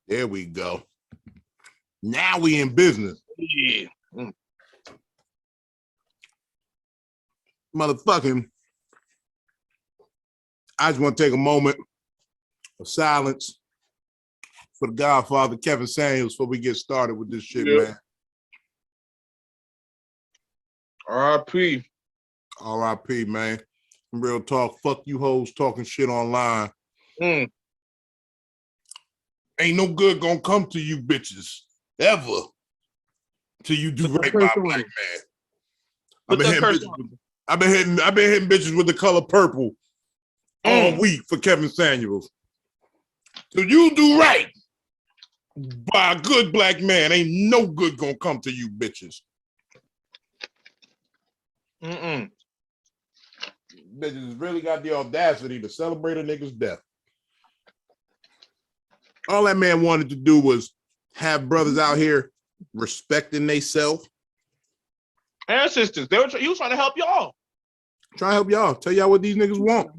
There we go. Now we in business. Yeah. Motherfucking, I just want to take a moment of silence for the Godfather, Kevin Samuels, before we get started with this shit, man. R.I.P. R.I.P., man. Real talk. Fuck you hoes talking shit online. Ain't no good gonna come to you bitches ever till you do right by a black man. I've been hitting bitches with the color purple all week for Kevin Samuels. So you do right by a good black man. Ain't no good gonna come to you bitches. Bitches really got the audacity to celebrate a nigga's death. All that man wanted to do was have brothers out here respecting theyself. And sisters, he was trying to help y'all. Trying to help y'all. Tell y'all what these niggas want.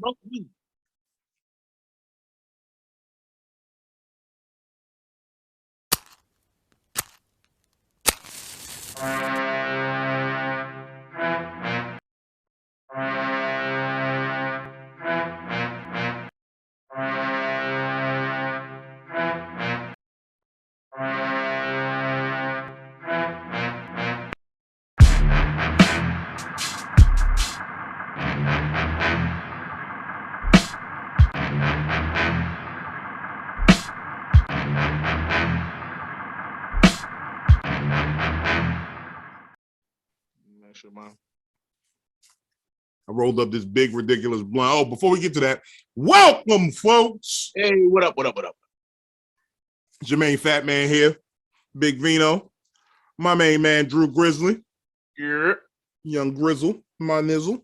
I rolled up this big, ridiculous blunt. Oh, before we get to that, welcome, folks. Hey, what up? Jermaine Fat Man here. Big Vino. My main man, DrewGrizzly. Yeah. Young Grizzle, my nizzle.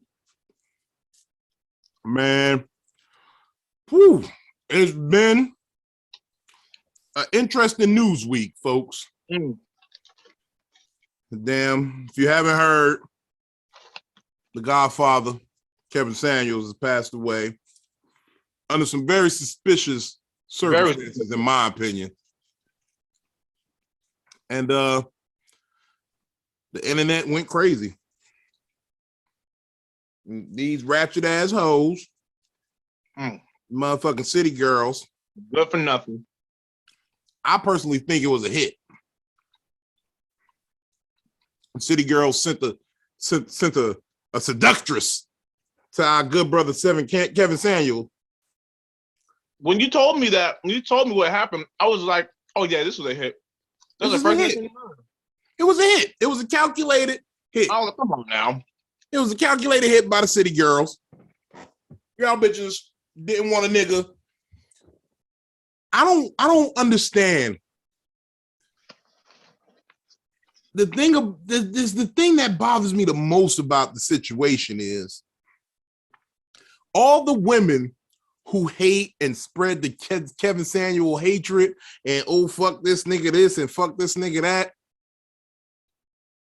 Man, whew, it's been an interesting news week, folks. Damn, if you haven't heard, the Godfather, Kevin Samuels, has passed away under some very suspicious circumstances, in my opinion. And the internet went crazy. These ratchet ass hoes, motherfucking city girls. Good for nothing. I personally think it was a hit. City girls sent a seductress to our good brother Kevin Samuel. When you told me what happened, I was like, oh yeah, this was a hit. That was the first hit. It was a hit. It was a calculated hit. Oh, come on now. It was a calculated hit by the city girls. Y'all bitches didn't want a nigga. I don't understand. The thing that bothers me the most about the situation is all the women who hate and spread the Kevin Samuel hatred and oh fuck this nigga this and fuck this nigga that.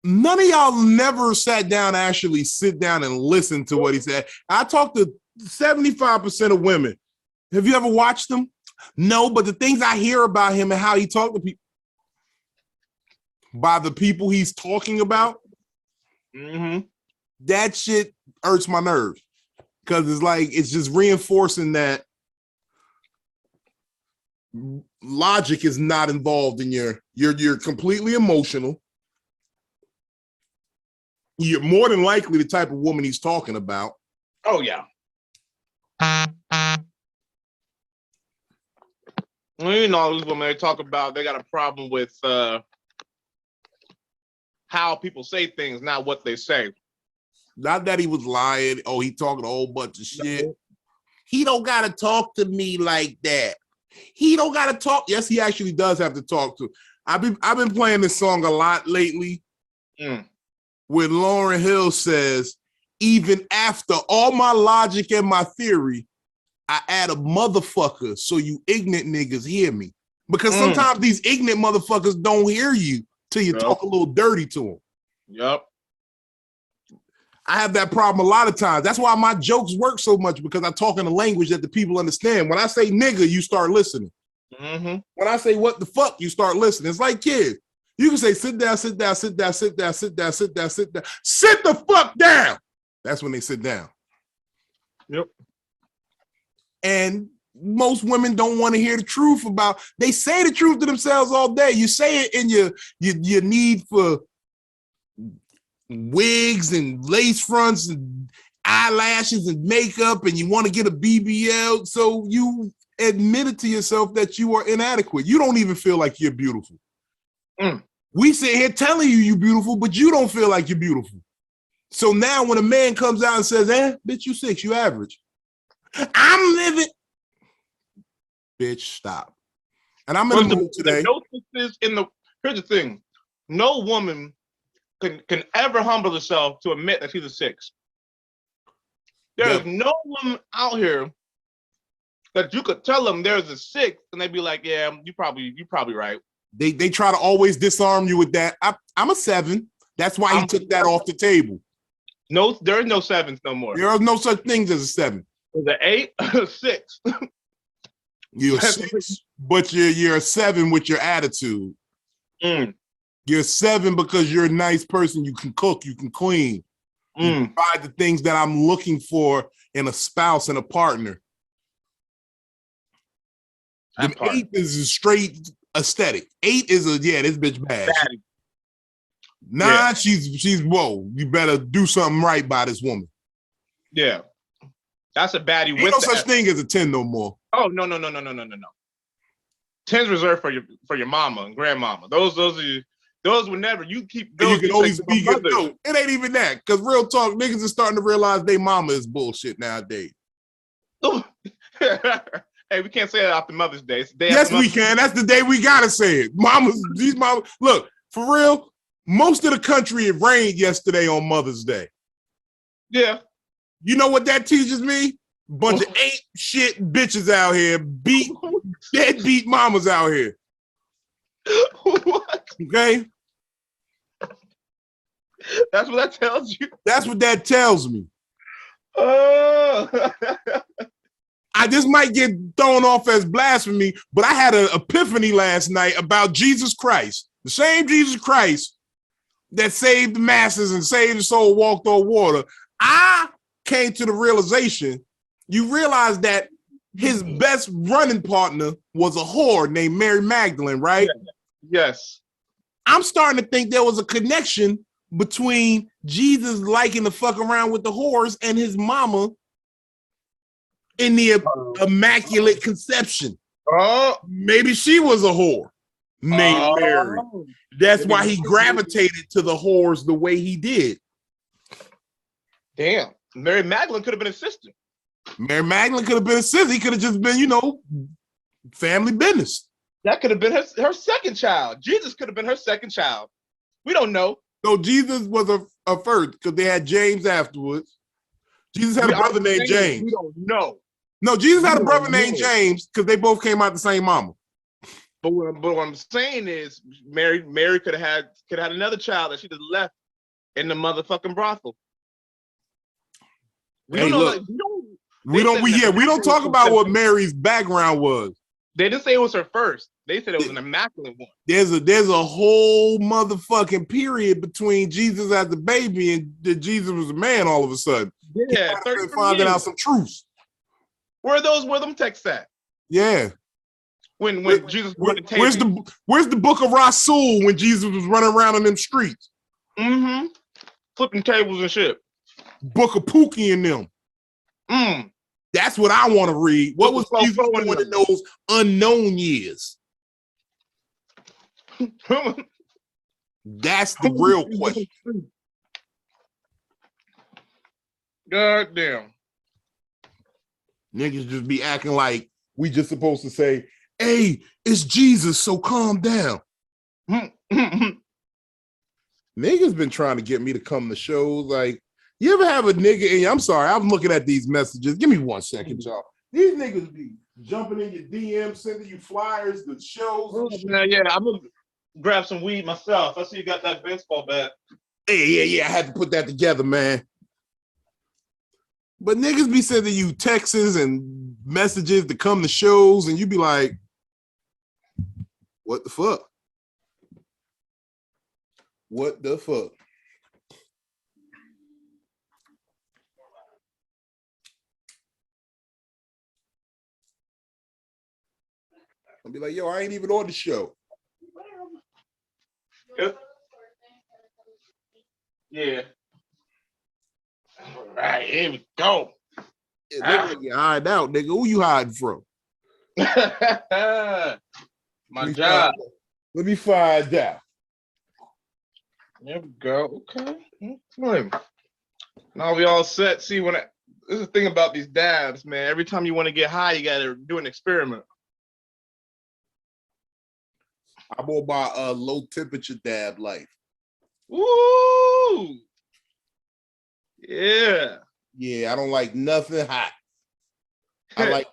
None of y'all never sat down and actually sit down and listen to what he said. I talked to 75% of women. Have you ever watched him? No, but the things I hear about him and how he talked to people, by the people he's talking about, that shit hurts my nerves. Because it's like, it's just reinforcing that logic is not involved in you're completely emotional. You're more than likely the type of woman he's talking about. Oh, yeah. You know, these women, they talk about, they got a problem with how people say things, not what they say. Not that he was lying. Oh, he talking a whole bunch of shit. He don't got to talk to me like that. He don't got to talk. Yes, he actually does have to talk to. I've been playing this song a lot lately. When Lauryn Hill says, even after all my logic and my theory, I add a motherfucker so you ignorant niggas hear me. Because sometimes these ignorant motherfuckers don't hear you till you talk a little dirty to them. Yep. I have that problem a lot of times. That's why my jokes work so much, because I talk in a language that the people understand. When I say nigga, you start listening. Mm-hmm. When I say what the fuck, you start listening. It's like kids. You can say sit down, sit down, sit down, sit down, sit down, sit down, sit down. Sit the fuck down. That's when they sit down. Yep. And most women don't want to hear the truth about. They say the truth to themselves all day. You say it in your need for wigs and lace fronts and eyelashes and makeup, and you want to get a BBL, so you admit it to yourself that you are inadequate. You don't even feel like you're beautiful. We sit here telling you you're beautiful, but you don't feel like you're beautiful. So now when a man comes out and says, bitch, you 6, you average. I'm living. Bitch, stop. And I'm in the mood today. Here's the thing. No woman can ever humble herself to admit that she's a 6. There's no woman out here that you could tell them there's a 6 and they'd be like, yeah, you probably right. They try to always disarm you with that. I'm a 7. That's why he took that off the table. No, there is no 7s no more. There are no such things as a 7. There's an 8, a 6. You're a 6, but you're a 7 with your attitude. You're a 7 because you're a nice person. You can cook, you can clean. You provide the things that I'm looking for in a spouse and a partner. The 8 is a straight aesthetic. 8 is this bitch bad. 9, she's whoa. You better do something right by this woman. Yeah, that's a baddie. Ain't no such thing as a 10 no more. Oh no. 10's reserved for your mama and grandmama. Those were never. You keep. You can always be good. No, it ain't even that. Because real talk, niggas are starting to realize they mama is bullshit nowadays. Hey, we can't say that after Mother's Day. Yes, we can. That's the day we gotta say it. These mamas. Look, for real. Most of the country, it rained yesterday on Mother's Day. Yeah. You know what that teaches me? Bunch of ain't shit bitches out here, deadbeat mamas out here. What? Okay? That's what that tells you? That's what that tells me. Oh. This might get thrown off as blasphemy, but I had an epiphany last night about Jesus Christ. The same Jesus Christ that saved the masses and saved the soul, walked on water. I came to the realization, you realize that his best running partner was a whore named Mary Magdalene, right? Yes. I'm starting to think there was a connection between Jesus liking to fuck around with the whores and his mama in the Immaculate Conception. Maybe she was a whore named Mary. That's why he gravitated to the whores the way he did. Damn. Mary Magdalene could have been a sister. Mary Magdalene could have been a sister. He could have just been, family business. That could have been her second child. Jesus could have been her second child. We don't know. No, Jesus was a first because they had James afterwards. Jesus had a brother named James. We don't know. No, Jesus had a brother named James because they both came out the same mama. But what I'm saying is, Mary could have had another child that she just left in the motherfucking brothel. We don't talk about what Mary's background was. They didn't say it was her first. They said it was an immaculate one. There's a whole motherfucking period between Jesus as a baby and that Jesus was a man all of a sudden. Yeah, finding out some truths. Where them texts at? Yeah. When Jesus where's the book of Rasul when Jesus was running around in them streets? Mm-hmm. Flipping tables and shit. Book of Pookie and them. That's what I want to read. What was Jesus doing in those unknown years? That's the real question. God damn. Niggas just be acting like we just supposed to say, hey, it's Jesus, so calm down. Niggas been trying to get me to come to shows. Like, you ever have a nigga in you? I'm sorry, I'm looking at these messages. Give me 1 second, y'all. These niggas be jumping in your DM, sending you flyers, the shows. Yeah, I'm gonna grab some weed myself. I see you got that baseball bat. Hey, yeah, I had to put that together, man. But niggas be sending you texts and messages to come to shows, and you be like, What the fuck? What the fuck? I'll be like, yo, I ain't even on the show. Yeah. All right, here we go. It look like you hide out, nigga. Who you hiding from? My job. Let me find out. There we go. Okay. Now we all set. See, this is the thing about these dabs, man. Every time you want to get high, you gotta do an experiment. I'm on my low temperature dab life. Woo! Yeah. Yeah, I don't like nothing hot. I like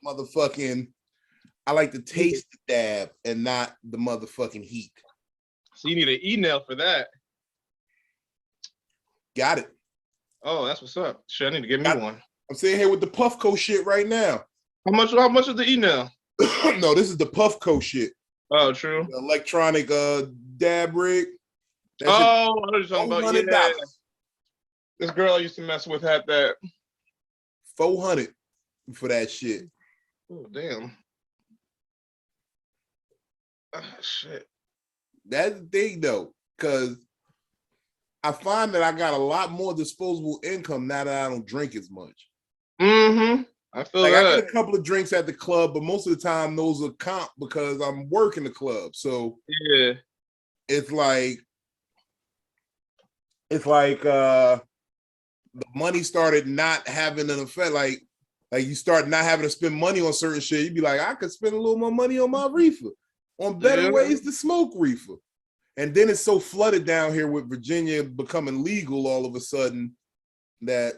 I like to taste the dab and not the motherfucking heat. So you need an email for that. Got it. Oh, that's what's up. Shit, I need to get me one. I'm sitting here with the Puffco shit right now. How much is the email? No, this is the Puffco shit. Oh, true. The electronic dab rig. I know what you're talking about. $400. Yeah. This girl I used to mess with had that. $400 for that shit. Oh, damn. Shit. That's the thing though, because I find that I got a lot more disposable income now that I don't drink as much. Mm-hmm. I feel like that. I get a couple of drinks at the club, but most of the time those are comp because I'm working the club. So yeah, it's like the money started not having an effect. Like you start not having to spend money on certain shit. You'd be like, I could spend a little more money on my reefer, on better ways to smoke reefer. And then it's so flooded down here with Virginia becoming legal all of a sudden that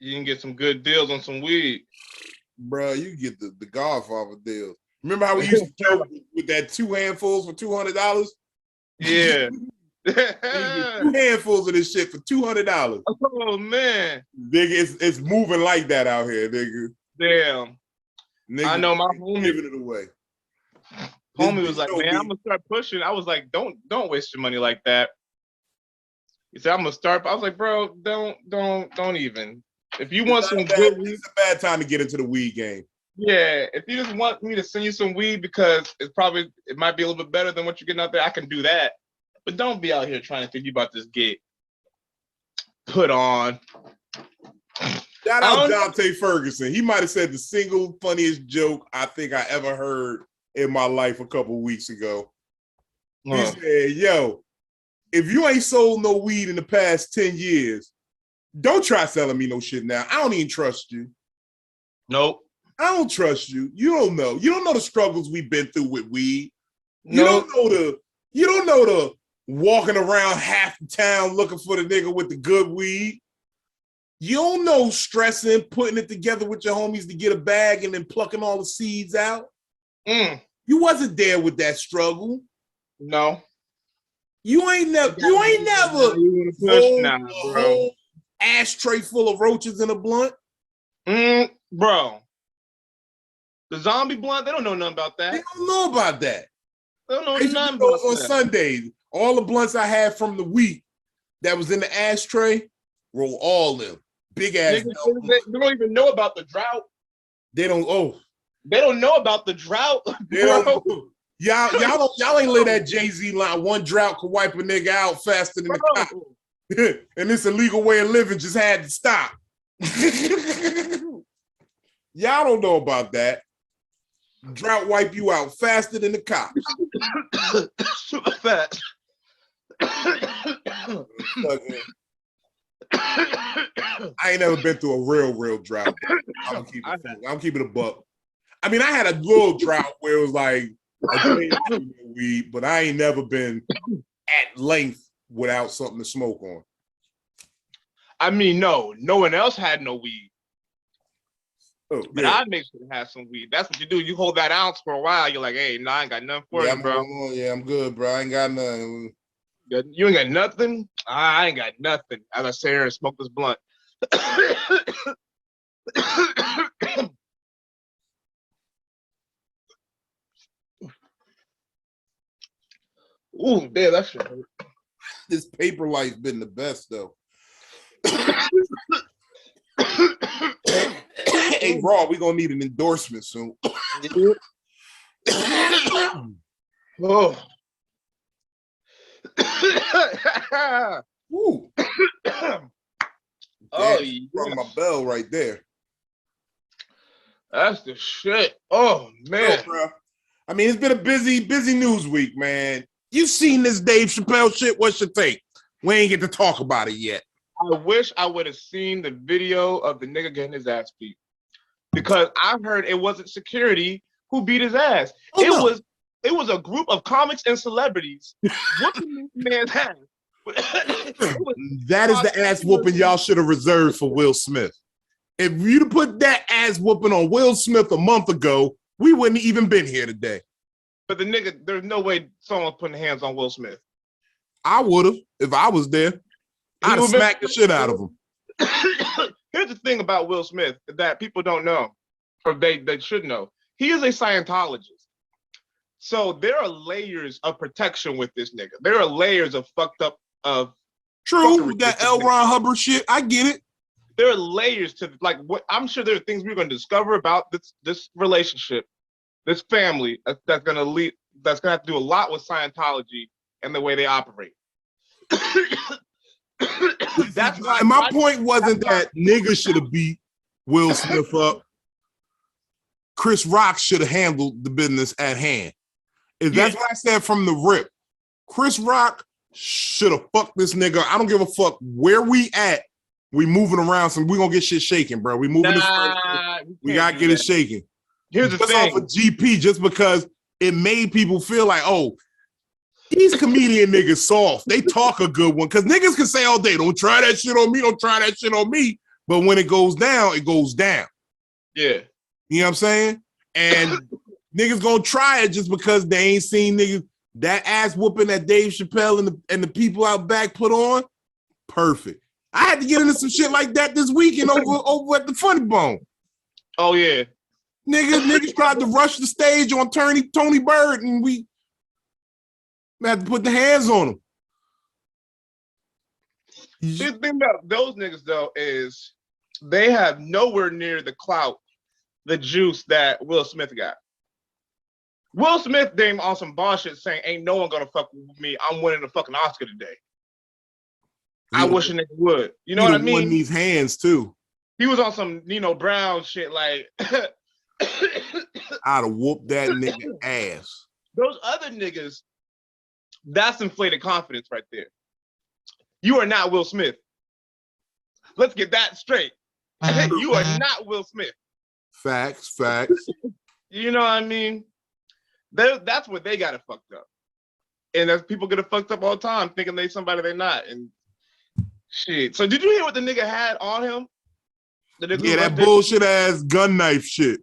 you can get some good deals on some weed. Bro, you get the Godfather deal. Remember how we used to joke with that 2 handfuls for $200? Yeah. You get 2 handfuls of this shit for $200. Oh man, nigga, it's moving like that out here, nigga. Damn, nigga, I know my homie giving it away. Homie was like, man, I'm gonna start pushing. I was like, don't waste your money like that. He said, I'm gonna start. I was like, bro, don't even. If you want some good weed, it's a bad time to get into the weed game. Yeah, if you just want me to send you some weed because it might be a little bit better than what you're getting out there, I can do that. But don't be out here trying to think you about this get put on. Shout out Dante Ferguson. He might have said the single funniest joke I think I ever heard in my life a couple weeks ago. He said, yo, if you ain't sold no weed in the past 10 years, don't try selling me no shit now. I don't even trust you. Nope. I don't trust you. You don't know. You don't know the struggles we've been through with weed. Nope. You don't know the walking around half the town looking for the nigga with the good weed. You don't know stressing, putting it together with your homies to get a bag and then plucking all the seeds out. You wasn't there with that struggle. No. You ain't never push now, a whole ashtray full of roaches in a blunt. Bro. The zombie blunt, they don't know nothing about that. They don't know about that. They don't know nothing about that. On Sundays, all the blunts I had from the week that was in the ashtray, roll all them. Big ass. They don't even know about the drought. They don't. Oh, they don't know about the drought. Y'all ain't live that Jay-Z line. One drought could wipe a nigga out faster than the cop. And this illegal way of living just had to stop. Y'all don't know about that. Drought wipe you out faster than the cops. Super fast. I ain't never been through a real drought. I'm keeping it a buck. I mean, I had a little drought where it was like a day weed, but I ain't never been at length without something to smoke on. I mean, no one else had no weed. But I'd make sure to have some weed. That's what you do. You hold that ounce for a while. You're like, hey, I ain't got nothing for you, bro. I'm good, bro. I ain't got nothing. You ain't got nothing? I ain't got nothing. As I sit here and smoke this blunt. Ooh, damn, that shit hurt. This paper life been the best though. Hey, Raw, we gonna need an endorsement soon. Oh. Woo. Oh, yeah. Rung my bell right there. That's the shit. Oh, man. Yo, bro. I mean, it's been a busy news week, man. You seen this Dave Chappelle shit? What's your take? We ain't get to talk about it yet. I wish I would have seen the video of the nigga getting his ass beat, because I heard it wasn't security who beat his ass. It was a group of comics and celebrities whooping this man's ass. That is the ass whooping y'all should have reserved for Will Smith. If you'd put that ass whooping on Will Smith a month ago, we wouldn't even been here today. But the nigga, there's no way someone was putting hands on Will Smith. I would have if I was there. I'd have smacked the shit out of him. Here's the thing about Will Smith that people don't know, or they should know. He is a Scientologist. So there are layers of protection with this nigga. There are layers of fucked up of true that L. Ron Hubbard shit. I get it. There are layers to like what I'm sure there are things we're going to discover about this relationship, this family that's going to have to do a lot with Scientology and the way they operate. That's why. And my point wasn't that niggas should have beat Will Smith up. Chris Rock should have handled the business at hand. That's what I said from the rip. Chris Rock should have fucked this nigga. I don't give a fuck where we at. We moving around, so we gonna get shit shaking, bro. We moving this. We gotta get it shaking. Here's the thing. Off of GP just because it made people feel like, oh, these comedian niggas soft. They talk a good one. Because niggas can say all day, don't try that shit on me, don't try that shit on me. But when it goes down, it goes down. Yeah. You know what I'm saying? And niggas gonna try it just because they ain't seen niggas that ass whooping that Dave Chappelle and the people out back put on. Perfect. I had to get into some shit like that this weekend over at the Funny Bone. Oh yeah. Niggas tried to rush the stage on Tony Bird, and we had to put the hands on him. The thing about those niggas though is they have nowhere near the clout, the juice that Will Smith got. Will Smith came on some bullshit saying, ain't no one gonna fuck with me. I'm winning the fucking Oscar today. I wish a nigga would. You know what I mean? Won these hands too. He was on some Nino Brown shit like I'd have whooped that nigga ass. Those other niggas, that's inflated confidence right there. You are not Will Smith. Let's get that straight. You are not Will Smith. Facts. You know what I mean? That's what they got it fucked up. And as people get it fucked up all the time, thinking they somebody they're not. And shit. So did you hear what the nigga had on him? Yeah, that bullshit ass gun knife shit.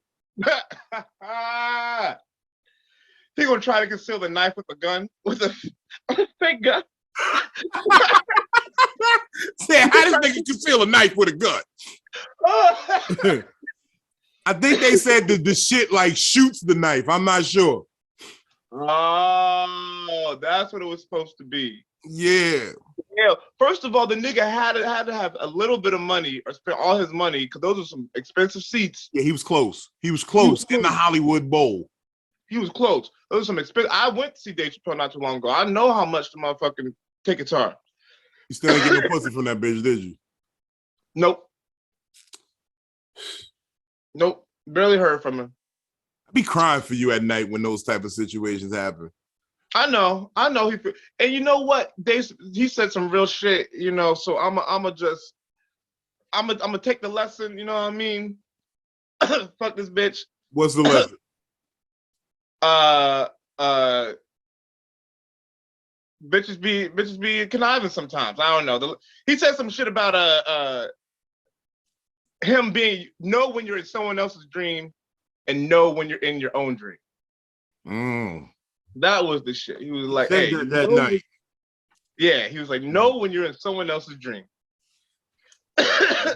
He gonna try to conceal the knife with a gun, with a fake gun. Say, how does nigga conceal a knife with a gun? I think they said that the shit like shoots the knife. I'm not sure. Oh, that's what it was supposed to be. Yeah. Yeah. First of all, the nigga had to have a little bit of money or spend all his money because those are some expensive seats. Yeah, he was close. He was close in the Hollywood Bowl. He was close. Those are some expensive. I went to see Dave Chappelle not too long ago. I know how much the motherfucking tickets are. You still ain't getting no pussy from that bitch, did you? Nope. Barely heard from him. I'd be crying for you at night when those type of situations happen. I know. And you know what? He said some real shit. You know, so I'm gonna take the lesson. You know what I mean? Fuck this bitch. What's the lesson? Bitches be conniving sometimes. I don't know. He said some shit about him know when you're in someone else's dream and know when you're in your own dream. That was the shit. He was like, hey, that night. Yeah, he was like, know when you're in someone else's dream.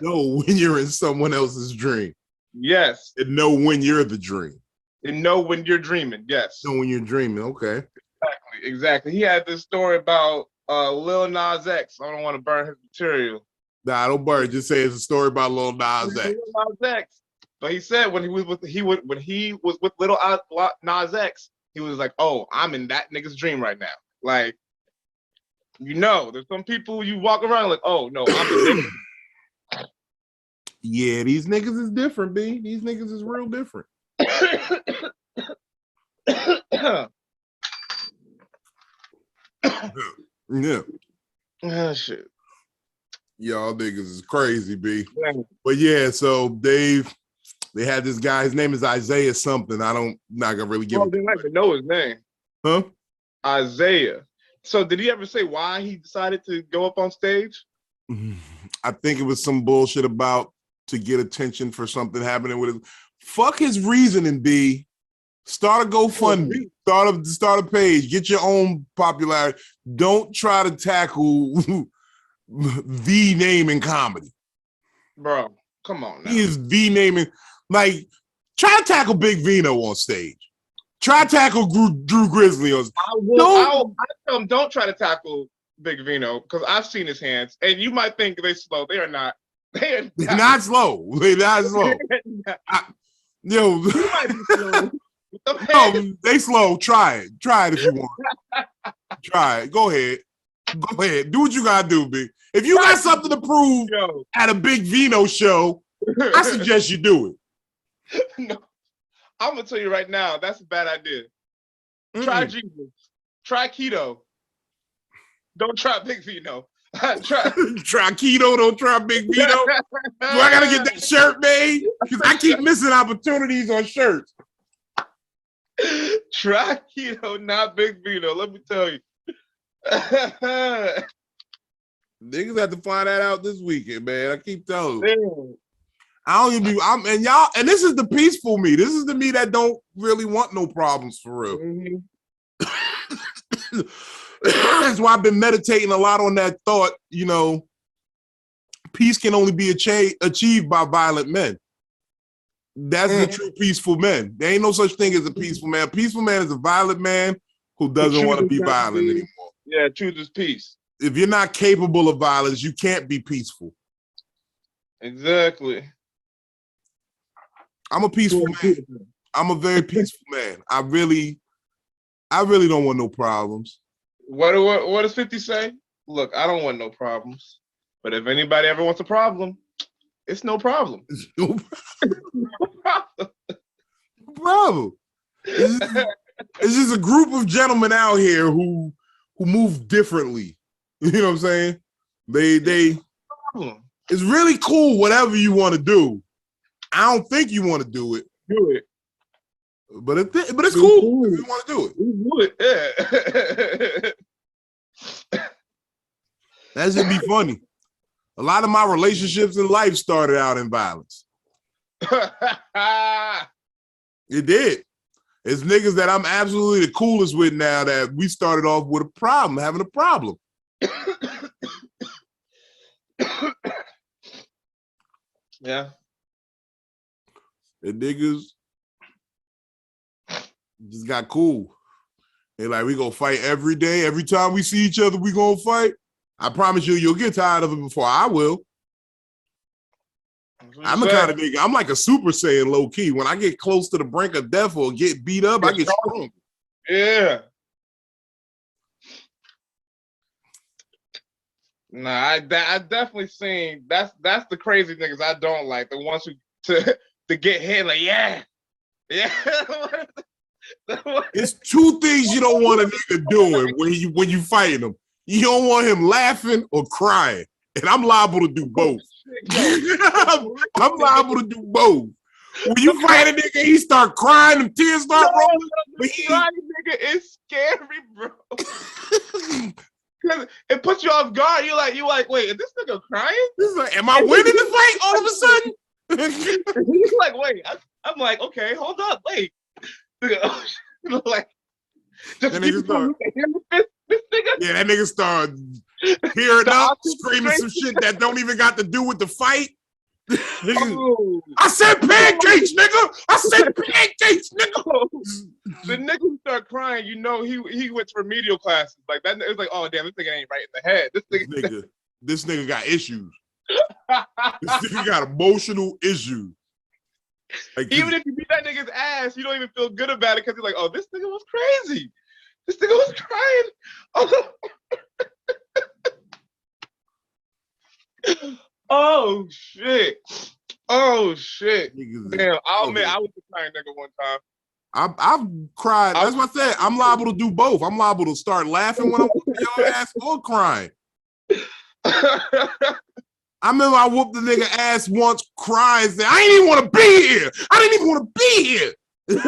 Know when you're in someone else's dream. Yes. And know when you're the dream. And know when you're dreaming. Yes. Know when you're dreaming. Okay. Exactly. Exactly. He had this story about Lil Nas X. I don't want to burn his material. Nah, don't burn. Just say it's a story about Lil Nas X. Lil Nas X. But he said when he was with Little Nas X, he was like, "Oh, I'm in that nigga's dream right now." Like, there's some people you walk around like, "Oh no, I'm the nigga." Yeah, these niggas is different, B. These niggas is real different. Yeah. Oh shit. Y'all niggas is crazy, B. Yeah. But yeah, so they had this guy, his name is Isaiah something. Not gonna really give him. They like to know his name. Huh? Isaiah. So did he ever say why he decided to go up on stage? I think it was some bullshit about to get attention for something happening with his. Fuck his reasoning, B. Start a GoFundMe. Start a page. Get your own popularity. Don't try to tackle the name in comedy. Bro, come on now. He is the name in, like, try to tackle Big Vino on stage. Try to tackle Drew Grizzly on stage. I tell him don't try to tackle Big Vino because I've seen his hands. And you might think they're slow. They are not. They're not slow. They're not slow. You might be slow. No, they slow. Try it. Try it if you want. Try it. Go ahead. Go ahead. Do what you gotta do, B. If you got something to prove at a Big Vino show, I suggest you do it. No, I'm gonna tell you right now, that's a bad idea. Try Jesus. Try keto. Don't try Big Vino. try keto. Don't try Big Vino. Do I gotta get that shirt made? Because I keep missing opportunities on shirts. Try keto, not Big Vino. Let me tell you. Niggas have to find that out this weekend, man. I keep telling you. I don't even and this is the peaceful me. This is the me that don't really want no problems for real. Mm-hmm. That's why I've been meditating a lot on that thought, peace can only be achieved by violent men. That's the true peaceful man. There ain't no such thing as a peaceful man. A peaceful man is a violent man who doesn't want to be violent anymore. Yeah, chooses peace. If you're not capable of violence, you can't be peaceful. Exactly. I'm a peaceful man. I'm a very peaceful man. I really don't want no problems. What does 50 say? Look, I don't want no problems. But if anybody ever wants a problem, it's no problem. It's no problem. It's just a group of gentlemen out here who move differently. You know what I'm saying? They it's really cool whatever you want to do. I don't think you want to do it. Do it. But it's cool if you want to do it. Do it. Yeah. That should be funny. A lot of my relationships in life started out in violence. It did. It's niggas that I'm absolutely the coolest with now that we started off with a problem, having a problem. Yeah. The niggas just got cool. They're like, we gonna fight every day. Every time we see each other, we gonna fight. I promise you'll get tired of it before I will. I'm the kind of nigga, I'm like a Super Saiyan low key. When I get close to the brink of death or get beat up, I get strong. Yeah. Nah, I definitely seen that's the crazy niggas I don't like. The ones who to get hit like yeah. It's two things you don't want a nigga doing when you fighting him. You don't want him laughing or crying, and I'm liable to do both. I'm liable to do both. When you fight a nigga, he start crying, and tears start rolling. But crying nigga is scary, bro. Because it puts you off guard. You're like, wait, is this nigga crying? Like, am I winning the fight all of a sudden? He's like, wait. I'm like, okay, hold up, wait. Like, that nigga start. Yeah, that nigga start tearing up, screaming some shit that don't even got to do with the fight. Oh. I said pancakes, nigga. I said pancakes, nigga. The nigga who start crying, you know, he went to remedial classes. Like that, it's like, oh damn, this nigga ain't right in the head. This nigga got issues. This nigga got emotional issues. Like, even if you beat that nigga's ass, you don't even feel good about it because you're like, oh, this nigga was crazy. This nigga was crying. Oh shit. Oh shit. Damn, I'll admit I was a crying nigga one time. I've cried. That's what I said. I'm liable to do both. I'm liable to start laughing when I'm whooping your ass or crying. I remember I whooped the nigga ass once, crying, saying, I didn't even want to be here. I didn't even want to be here.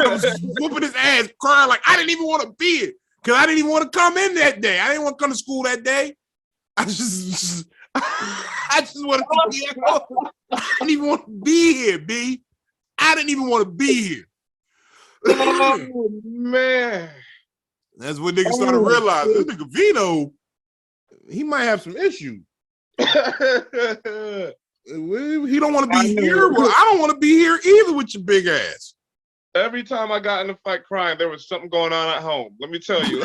I was whooping his ass, crying like I didn't even want to be here. Because I didn't even want to come in that day. I didn't want to come to school that day. I just wanted to be at home. I didn't even want to be here, B. I didn't even want to be here. Oh, man. That's when niggas started realizing this nigga Vino, he might have some issues. He don't want to be here. Well, I don't want to be here either with your big ass. Every time I got in a fight crying, there was something going on at home. Let me tell you.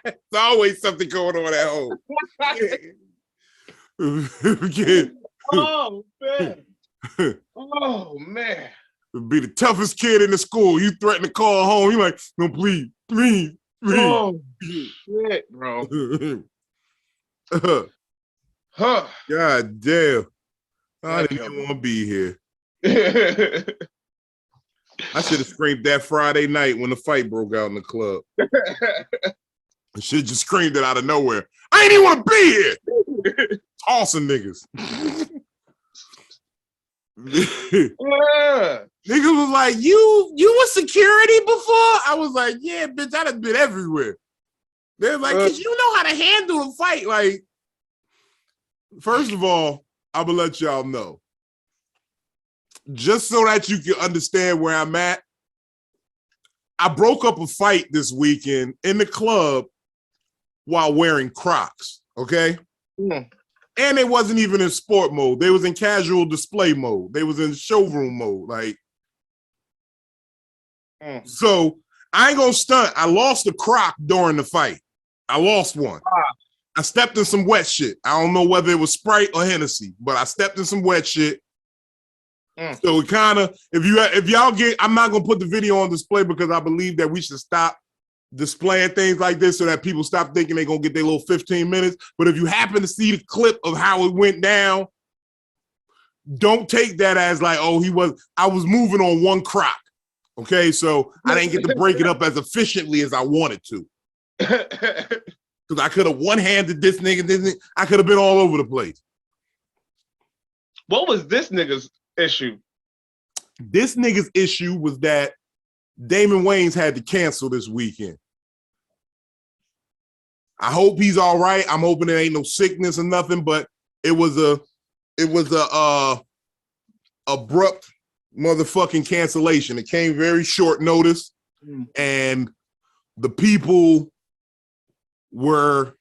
There's always something going on at home. Oh, man. Oh, man. Be the toughest kid in the school. You threaten to call home. You like, no, please. Oh, shit, bro. God damn. I didn't even want to be here. I should have screamed that Friday night when the fight broke out in the club. I should have just screamed it out of nowhere. I ain't even want to be here. Tossing niggas. Niggas was like, you were security before? I was like, yeah, bitch, I done been everywhere. They're like, cause you know how to handle a fight. Like, first of all, I'm gonna let y'all know. Just so that you can understand where I'm at, I broke up a fight this weekend in the club while wearing Crocs, okay? Mm. And they wasn't even in sport mode. They was in casual display mode. They was in showroom mode. Like, So I ain't gonna stunt. I lost a Croc during the fight. I lost one. I stepped in some wet shit. I don't know whether it was Sprite or Hennessy, but I stepped in some wet shit. So it kind of, if y'all get, I'm not gonna put the video on display because I believe that we should stop displaying things like this so that people stop thinking they're gonna get their little 15 minutes. But if you happen to see the clip of how it went down, don't take that as like, oh, I was moving on one Croc. Okay, so I didn't get to break it up as efficiently as I wanted to. Because I could have one-handed this nigga, I could have been all over the place. What was this nigga's issue? This nigga's issue was that Damon Wayans had to cancel this weekend. I hope he's all right. I'm hoping there ain't no sickness or nothing, but it was a abrupt motherfucking cancellation. It came very short notice, and the people were,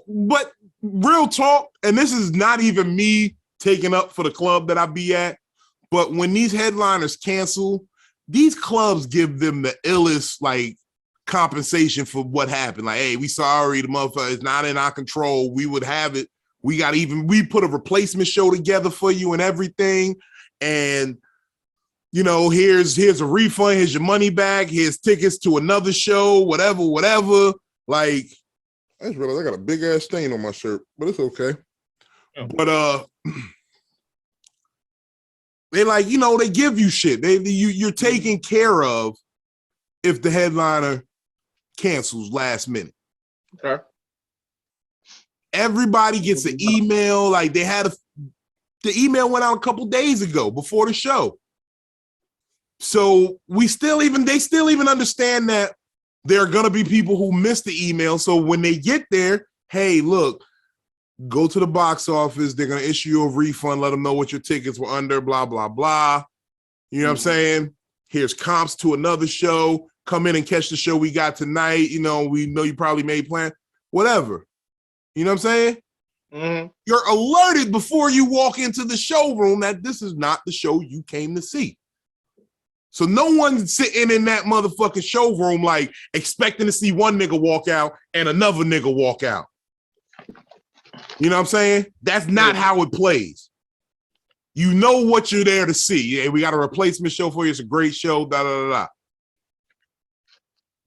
but real talk, and this is not even me taking up for the club that I be at, but when these headliners cancel, these clubs give them the illest, like, compensation for what happened. Like, hey, we sorry, the motherfucker is not in our control. We would have it. We put a replacement show together for you and everything. And, here's a refund. Here's your money back. Here's tickets to another show, whatever. Like, I just realized I got a big ass stain on my shirt, but it's okay. Yeah. But they like, they give you shit. You're taken care of if the headliner cancels last minute. Okay. Everybody gets an email. Like the email went out a couple days ago before the show. So they still even understand that there are gonna be people who miss the email. So when they get there, hey, look, go to the box office. They're gonna issue you a refund. Let them know what your tickets were under. Blah blah blah. You know what I'm saying? Here's comps to another show. Come in and catch the show we got tonight. We know you probably made plans. Whatever. You know what I'm saying? Mm-hmm. You're alerted before you walk into the showroom that this is not the show you came to see. So no one's sitting in that motherfucking showroom like expecting to see one nigga walk out and another nigga walk out. You know what I'm saying? That's not how it plays. You know what you're there to see. Yeah, we got a replacement show for you. It's a great show. Da da da da.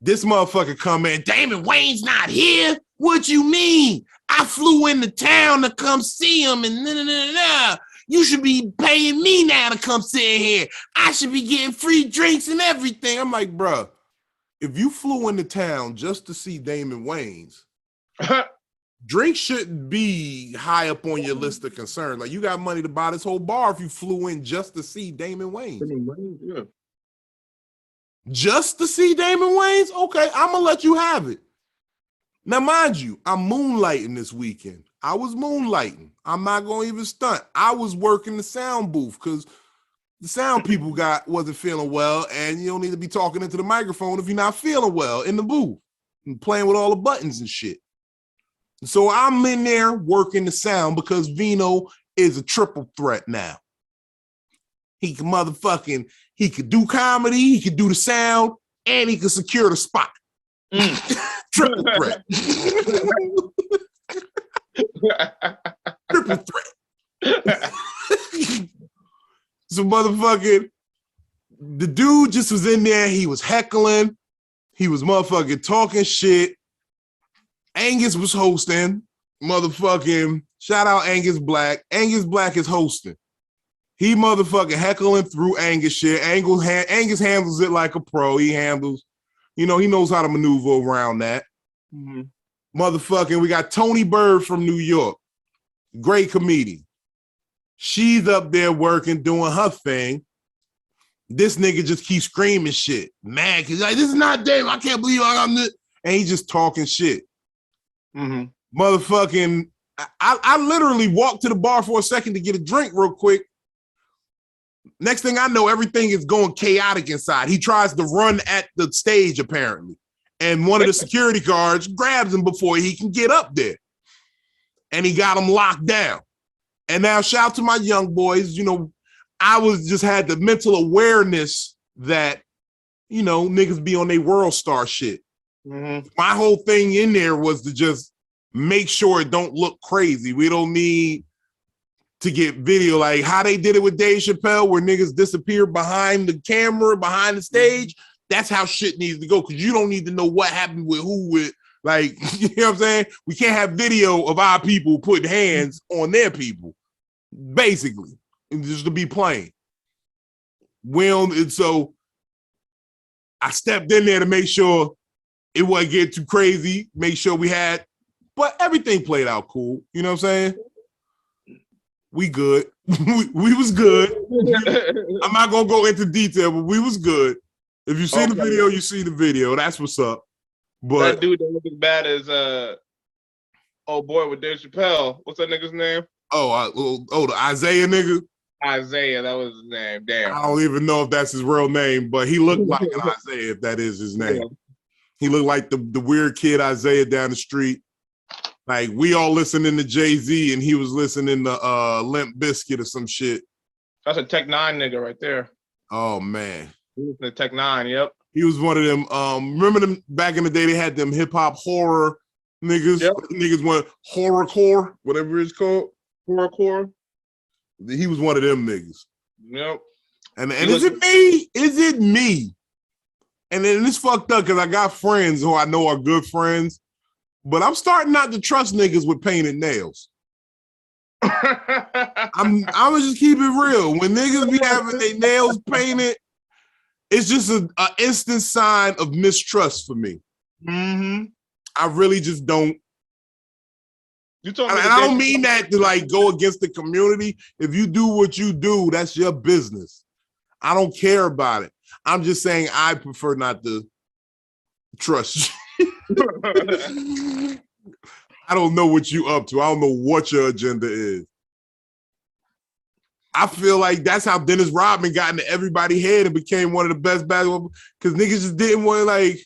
This motherfucker come in. Damon Wayne's not here. What you mean? I flew into town to come see him, and nah, nah, nah, nah. You should be paying me now to come sit in here. I should be getting free drinks and everything. I'm like, bro, if you flew into town just to see Damon Wayans, drinks shouldn't be high up on your list of concerns. Like, you got money to buy this whole bar if you flew in just to see Damon Wayans. Yeah. Just to see Damon Wayans? Okay, I'm gonna let you have it. Now, mind you, I'm moonlighting this weekend. I was moonlighting. I'm not gonna even stunt. I was working the sound booth because the sound people wasn't feeling well, and you don't need to be talking into the microphone if you're not feeling well in the booth and playing with all the buttons and shit. So I'm in there working the sound because Vino is a triple threat now. He could do comedy, he could do the sound, and he could secure the spot. Triple threat. Triple threat. So motherfucking, the dude just was in there, he was heckling, he was motherfucking talking shit. Angus was hosting, motherfucking, shout out Angus Black. Angus Black is hosting. He motherfucking heckling through Angus shit. Angus handles it like a pro. He handles, he knows how to maneuver around that. Mm-hmm. Motherfucking, we got Tony Bird from New York. Great comedian. She's up there working, doing her thing. This nigga just keeps screaming shit. Mad, cause like, this is not Dave. I can't believe I'm this. And he just talking shit. Mm-hmm. Motherfucking, I literally walked to the bar for a second to get a drink real quick. Next thing I know, everything is going chaotic inside. He tries to run at the stage, apparently. And one of the security guards grabs him before he can get up there. And he got him locked down. And now shout out to my young boys. I just had the mental awareness that, niggas be on their world star shit. Mm-hmm. My whole thing in there was to just make sure it don't look crazy. We don't need to get video like how they did it with Dave Chappelle, where niggas disappear behind the camera, behind the stage. That's how shit needs to go, because you don't need to know what happened with who with, like, you know what I'm saying? We can't have video of our people putting hands on their people, basically, just to be plain. And so I stepped in there to make sure it wasn't getting too crazy, make sure but everything played out cool. You know what I'm saying? We good. we was good. I'm not gonna go into detail, but we was good. If you see the video, you see the video. That's what's up. But that dude that look as bad as old boy with Dave Chappelle. What's that nigga's name? The Isaiah nigga. Isaiah, that was his name. Damn. I don't even know if that's his real name, but he looked like an Isaiah, if that is his name. Yeah. He looked like the weird kid Isaiah down the street. Like, we all listening to Jay-Z and he was listening to Limp Bizkit or some shit. That's a Tech 9 nigga right there. Oh, man. He was the Tech 9, yep. He was one of them. Remember them back in the day, they had them hip-hop horror niggas? Yep. Niggas went horrorcore, whatever it's called. Horrorcore. He was one of them niggas. Yep. And is it me? Is it me? And then it's fucked up because I got friends who I know are good friends, but I'm starting not to trust niggas with painted nails. I'm gonna just keep it real. When niggas be having their nails painted, it's just an instant sign of mistrust for me. Mm-hmm. I really just don't. I don't mean that to like go against the community. If you do what you do, that's your business. I don't care about it. I'm just saying I prefer not to trust you. I don't know what you up to. I don't know what your agenda is. I feel like that's how Dennis Rodman got into everybody's head and became one of the best basketball, because niggas just didn't want to like.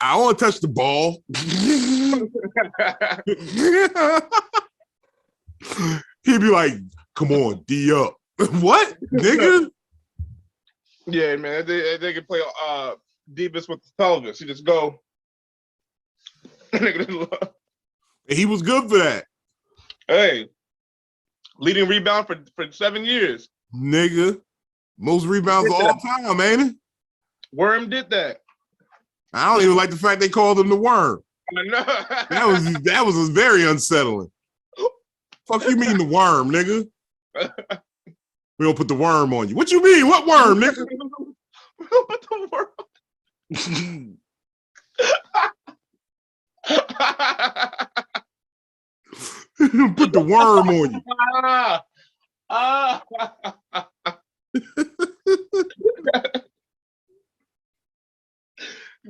I want to touch the ball. He'd be like, come on, D up. What, nigga? Yeah, man. They can play Divas with the pelvis. You just go. And he was good for that. Hey, leading rebound for 7 years. Nigga, most rebounds of all time, ain't it? Worm did that. I don't even like the fact they called him the Worm. I know. That was very unsettling. Fuck you mean the Worm, nigga? We don't put the worm on you. What you mean? What worm, nigga? We don't put the worm. Put the worm on you.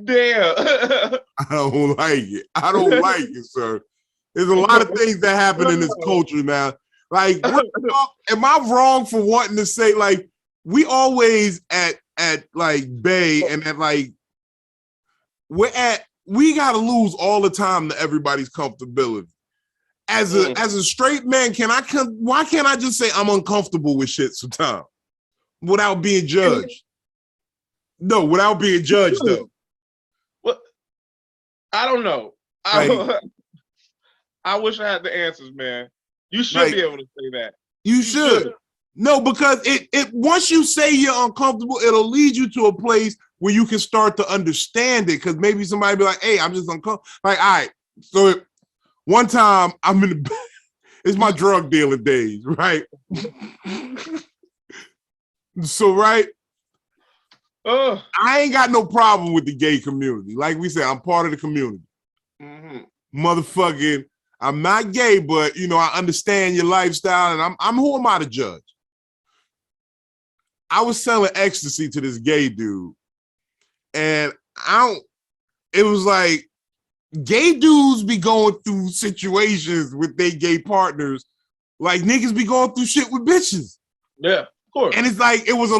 Damn. I don't like it. I don't like it, sir. There's a lot of things that happen in this culture now. Like, am I wrong for wanting to say, like, we always at like Bay and at like we gotta lose all the time to everybody's comfortability. As a straight man, why can't I just say I'm uncomfortable with shit sometimes without being judged? No, without being judged though. What? I don't know. I wish I had the answers, man. You should be able to say that. You should. No, because it once you say you're uncomfortable, it'll lead you to a place where you can start to understand it. Because maybe somebody be like, "Hey, I'm just uncomfortable." Like, all right. So one time I'm in the it's my drug dealer days, right? So I ain't got no problem with the gay community. Like we said, I'm part of the community. Motherfucking, I'm not gay, but you know, I understand your lifestyle, and I'm who am I to judge? I was selling ecstasy to this gay dude, and it was like gay dudes be going through situations with their gay partners, like niggas be going through shit with bitches. Yeah, of course. And it's like, it was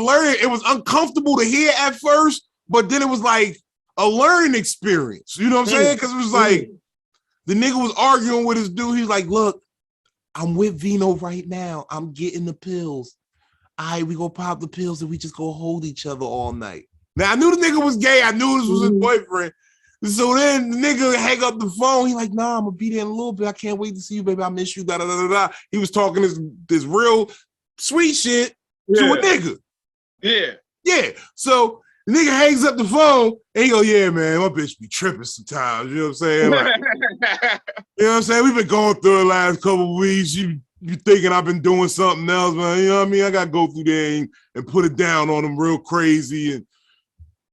uncomfortable to hear at first, but then it was like a learning experience. You know what I'm saying? Because it was like, the nigga was arguing with his dude. He's like, look, I'm with Vino right now. I'm getting the pills. All right, we go pop the pills and we just go hold each other all night. Now, I knew the nigga was gay. I knew this was his boyfriend. So then the nigga hang up the phone. He like, nah, I'm going to be there in a little bit. I can't wait to see you, baby. I miss you, da-da-da-da-da. He was talking this real sweet shit to a nigga. Yeah. So the nigga hangs up the phone and he go, yeah, man, my bitch be tripping sometimes. You know what I'm saying? Like, you know what I'm saying? We've been going through the last couple of weeks. You thinking I've been doing something else, man. You know what I mean? I got to go through there and put it down on them real crazy. And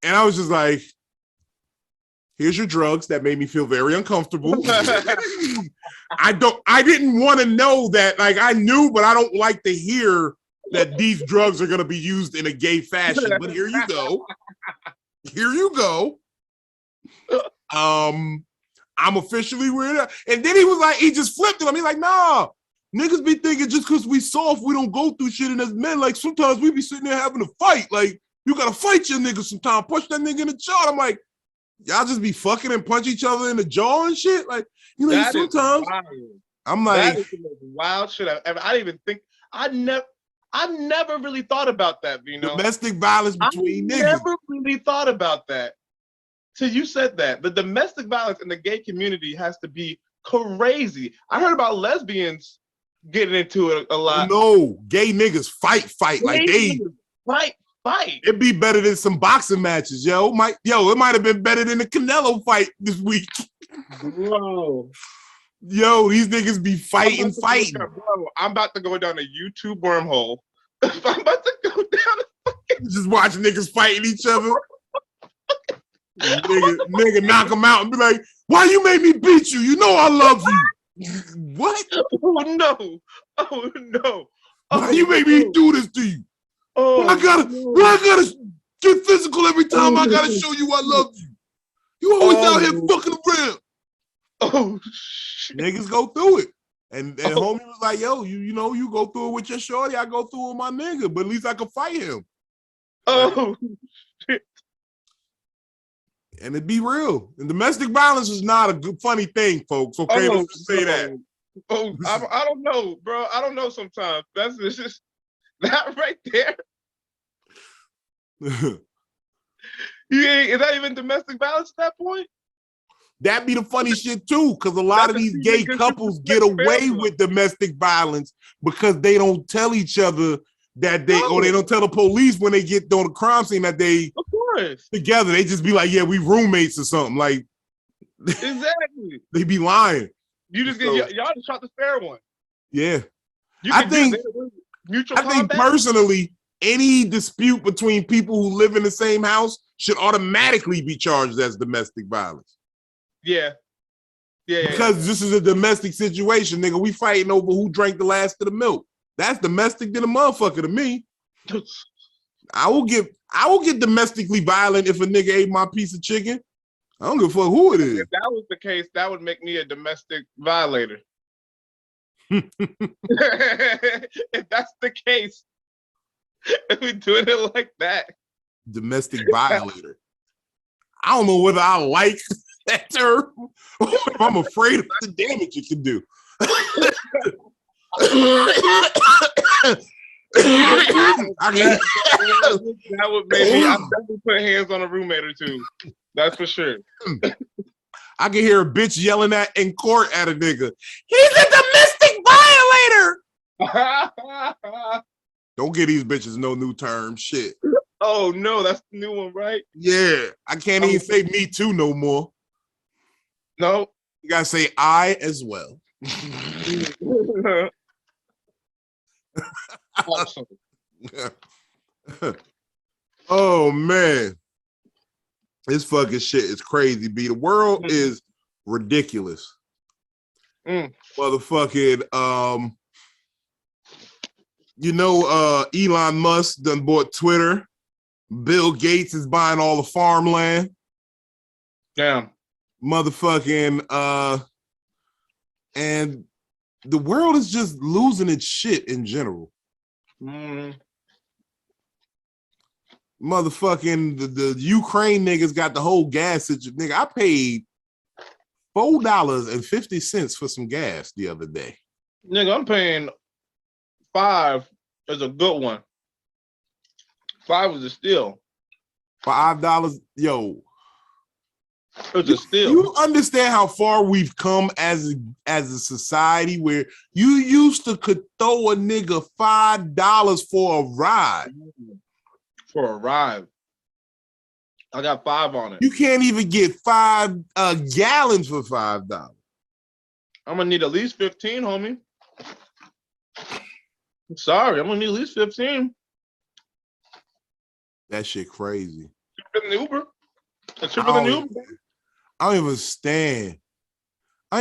I was just like, here's your drugs. That made me feel very uncomfortable. I didn't want to know that. Like, I knew, but I don't like to hear that these drugs are going to be used in a gay fashion. But here you go. Here you go. I'm officially weird. And then he was like, he just flipped it. I mean, like, nah, niggas be thinking just because we soft, we don't go through shit. And as men, like, sometimes we be sitting there having a fight. Like, you got to fight your nigga sometimes. Punch that nigga in the jaw. I'm like, y'all just be fucking and punch each other in the jaw and shit. Like, you know, sometimes I'm like, that is the most wild shit I've ever. I didn't even think. I never really thought about that. You know, domestic violence between niggas. I never really thought about that till you said that. The domestic violence in the gay community has to be crazy. I heard about lesbians getting into it a lot. No, gay niggas fight like they fight. It'd be better than some boxing matches, yo. It might have been better than the Canelo fight this week. Bro. Yo, these niggas be fighting. Bro, I'm about to go down a YouTube wormhole. I'm about to go down just watch niggas fighting each other. nigga knock them out and be like, why you made me beat you? You know I love you. What? Oh no. Why you make me do this to you? Oh, I gotta get physical every time. I gotta show you I love you. You always out here fucking around. Oh shit. Niggas go through it. And homie was like, yo, you know, you go through it with your shorty, I go through it with my nigga, but at least I can fight him. Oh shit. And it be real. And domestic violence is not a good, funny thing, folks. Okay, let's just say that. Oh, I don't know, bro. I don't know sometimes. It's just that right there. Is that even domestic violence at that point? That be the funny shit too, because a lot of these gay couples get away with domestic violence because they don't tell each other that they don't tell the police when they get on the crime scene that they together. They just be like, yeah, we roommates or something. Like exactly. They be lying. You just get y'all just shot the fair one. Yeah. I think personally, any dispute between people who live in the same house should automatically be charged as domestic violence. Yeah. Because this is a domestic situation, nigga. We fighting over who drank the last of the milk. That's domestic than a motherfucker to me. I will get domestically violent if a nigga ate my piece of chicken. I don't give a fuck who it is. If that was the case, that would make me a domestic violator. If that's the case, if we doing it like that. Domestic violator. I don't know whether I like that term or if I'm afraid of the damage it can do. That would make me. I'm definitely putting hands on a roommate or two. That's for sure. I can hear a bitch yelling in court at a nigga. He's a domestic violator. Don't give these bitches no new term. Shit. Oh no, that's the new one, right? Yeah, I can't even say me too no more. No, you gotta say I as well. Awesome. Oh man, this fucking shit is crazy. B, the world is ridiculous. Motherfucking Elon Musk done bought Twitter. Bill Gates is buying all the farmland. Damn. Motherfucking and the world is just losing its shit in general. Motherfucking the Ukraine niggas got the whole gas situation. Nigga, I paid $4.50 for some gas the other day. Nigga, I'm paying $5 is a good one. $5 is a steal. $5, yo. It's a steal. You understand how far we've come as a society where you used to could throw a nigga $5 for a ride. For a ride. I got 5 on it. You can't even get 5 gallons for $5. I'm gonna need at least 15, homie. I'm sorry, I'm gonna need at least 15. That shit crazy. Cheaper than Uber. Cheaper than Uber. I don't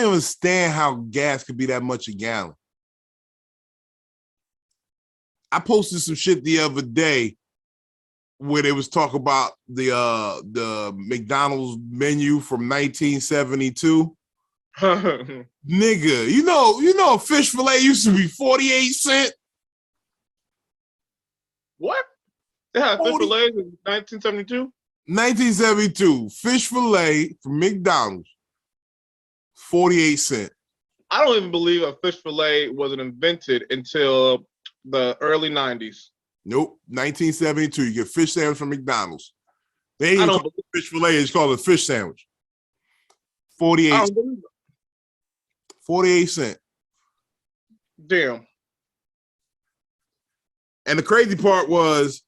understand how gas could be that much a gallon. I posted some shit the other day where they was talking about the McDonald's menu from 1972. Nigga, you know, a fish fillet used to be 48 cents. What? Yeah, fish fillet in 1972. 1972, fish fillet from McDonald's, 48 cents. I don't even believe a fish fillet wasn't invented until the early 90s. Nope, 1972. You get fish sandwich from McDonald's. They ain't even call it fish fillet, it's called a fish sandwich. 48 cents. Damn. And the crazy part was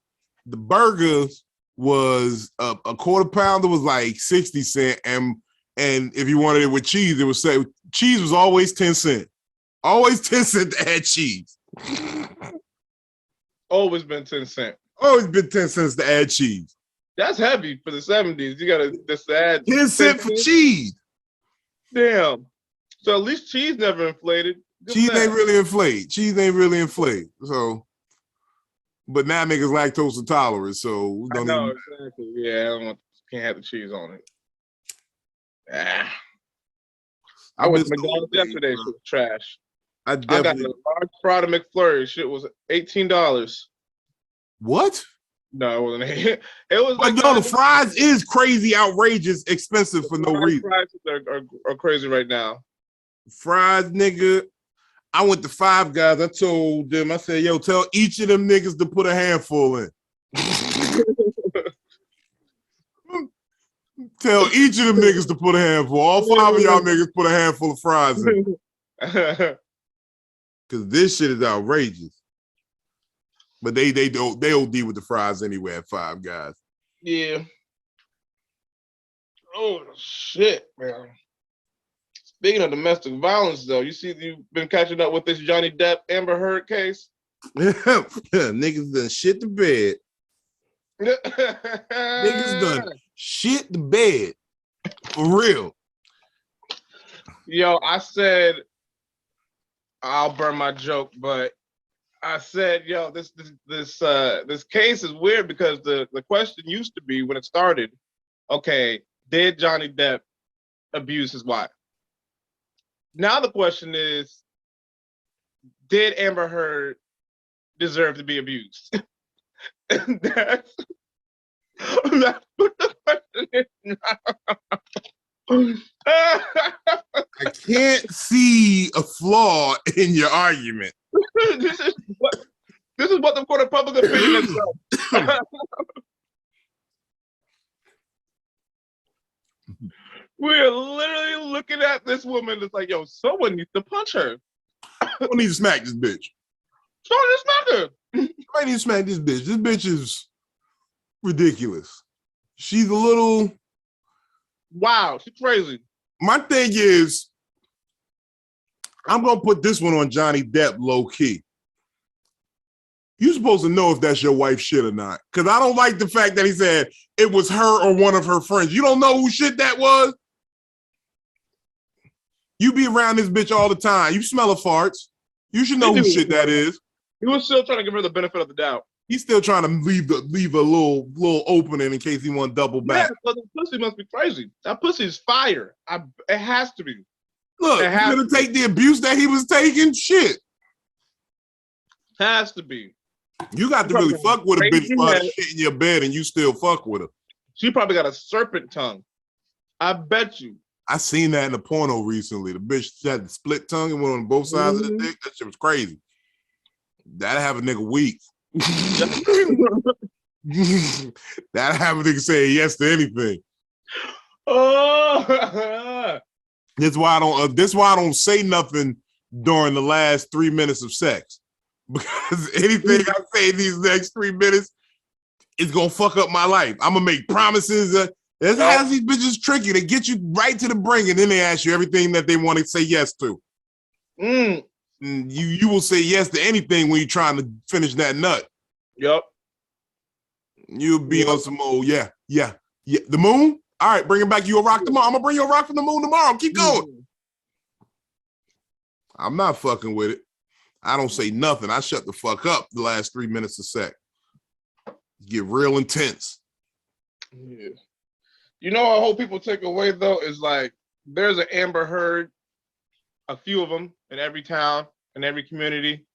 the burgers was a quarter pounder was like 60 cents, and if you wanted it with cheese, it was say cheese was always 10 cents. Always 10 cents to add cheese. Always been 10 cents. Always been 10 cents to add cheese. That's heavy for the 70s. You gotta just add 10 cents for cheese. Damn. So at least cheese never inflated. Cheese ain't really inflated. So, but now niggas lactose intolerant, so we don't know exactly. Yeah, can't have the cheese on it. I went to McDonald's yesterday. It was trash. I got a large fry to McFlurry. Shit was $18. What? No, it wasn't. It was But like no, the fries is crazy, outrageous, expensive for no reason. Prices are crazy right now. Fries, nigga. I went to Five Guys. I told them, I said, yo, tell each of them niggas to put a handful in. Tell each of them niggas to put a handful. All 5 of y'all niggas put a handful of fries in. Because this shit is outrageous. But they OD with the fries anyway at Five Guys. Yeah. Oh shit, man. Speaking of domestic violence, though, you see you've been catching up with this Johnny Depp Amber Heard case. Niggas done shit the bed. Niggas done shit the bed. For real. Yo, I said I'll burn my joke, but I said, yo, this case is weird because the question used to be when it started, okay, did Johnny Depp abuse his wife? Now the question is, did Amber Heard deserve to be abused? And that's what the question is now. I can't see a flaw in your argument. This is what the court of public opinion is. We're literally looking at this woman. It's like, yo, someone needs to punch her. Someone needs to smack this bitch. Someone needs to smack her. I need to smack this bitch. This bitch is ridiculous. She's a little. Wow, she's crazy. My thing is, I'm gonna put this one on Johnny Depp low key. You're supposed to know if that's your wife's shit or not. Because I don't like the fact that he said it was her or one of her friends. You don't know who shit that was? You be around this bitch all the time. You smell her farts. You should know who shit that is. He was still trying to give her the benefit of the doubt. He's still trying to leave a little opening in case he want to double back. Yeah, but the pussy must be crazy. That pussy is fire. It has to be. Look, he's gonna take the abuse that he was taking. Shit. Has to be. You got to really fuck with a bitch for her shit in your bed and you still fuck with her. She probably got a serpent tongue. I bet you. I seen that in a porno recently. The bitch had the split tongue and went on both sides of the dick. That shit was crazy. That'll have a nigga weak. That'll have a nigga say yes to anything. Oh, That's why I don't say nothing during the last 3 minutes of sex. Because anything I say in these next 3 minutes is gonna fuck up my life. I'm gonna make promises. That's how these bitches trick you. They get you right to the brink, and then they ask you everything that they want to say yes to. You will say yes to anything when you're trying to finish that nut. Yep. You'll be on some old, yeah. The moon? All right, bring it back. You a rock tomorrow. I'm gonna bring you a rock from the moon tomorrow. Keep going. I'm not fucking with it. I don't say nothing. I shut the fuck up the last 3 minutes of sex. Get real intense. Yeah. You know what I hope people take away though is like there's an Amber Heard, a few of them in every town, in every community.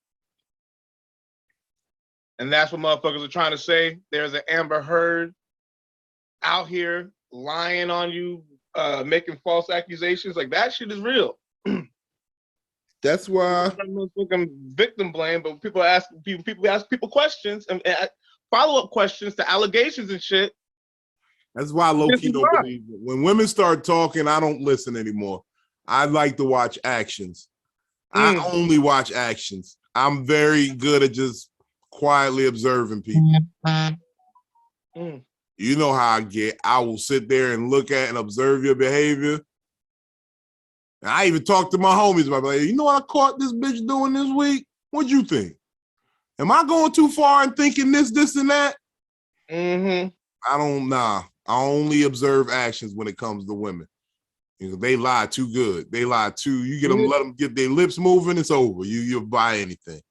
And that's what motherfuckers are trying to say. There's an Amber Heard out here lying on you, making false accusations. Like that shit is real. That's why victim blame, but people ask people questions and follow-up questions to allegations and shit. That's why low-key don't believe it. When women start talking, I don't listen anymore. I like to watch actions. I only watch actions. I'm very good at just quietly observing people. You know how I get. I will sit there and look at and observe your behavior. And I even talk to my homies about, like, you know what I caught this bitch doing this week? What'd you think? Am I going too far in thinking this, and that? I don't, I only observe actions when it comes to women. You know, they lie too good. They lie too. You get them, let them get their lips moving, it's over. You'll buy anything.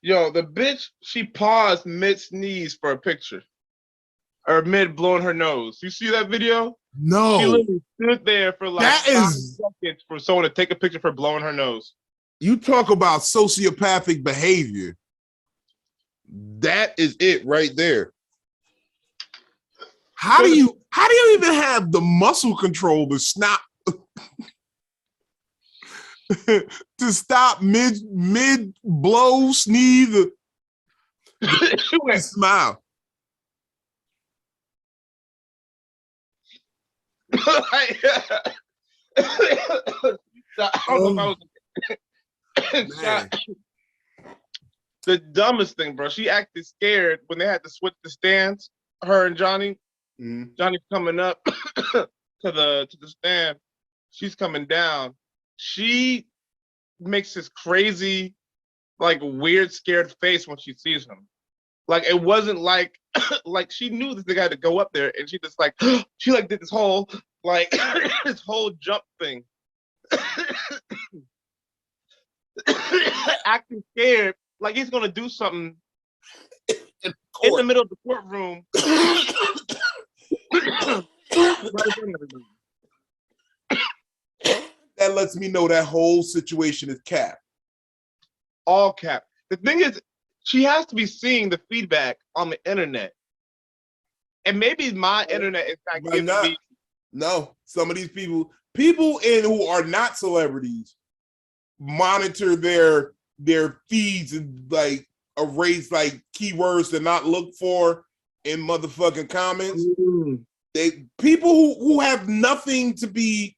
Yo, the bitch, she paused mid-sneeze for a picture. Or mid-blowing her nose. You see that video? No. She literally stood there for like 5 seconds for someone to take a picture for blowing her nose. You talk about sociopathic behavior. That is it right there. How do you even have the muscle control to stop to stop mid blow, sneeze, smile? The dumbest thing, bro. She acted scared when they had to switch the stands. Her and Johnny. Mm-hmm. Johnny's coming up to the stand. She's coming down. She makes this crazy, like weird, scared face when she sees him. Like it wasn't like like she knew that they had to go up there, and she just like she like did this whole like this whole jump thing. Acting scared, like he's gonna do something in the middle of the courtroom. That lets me know that whole situation is cap. All cap. The thing is, she has to be seeing the feedback on the internet. And maybe my internet is not giving me. No, some of these people in who are not celebrities monitor their feeds and like erase like keywords to not look for in motherfucking comments. They people who have nothing to be,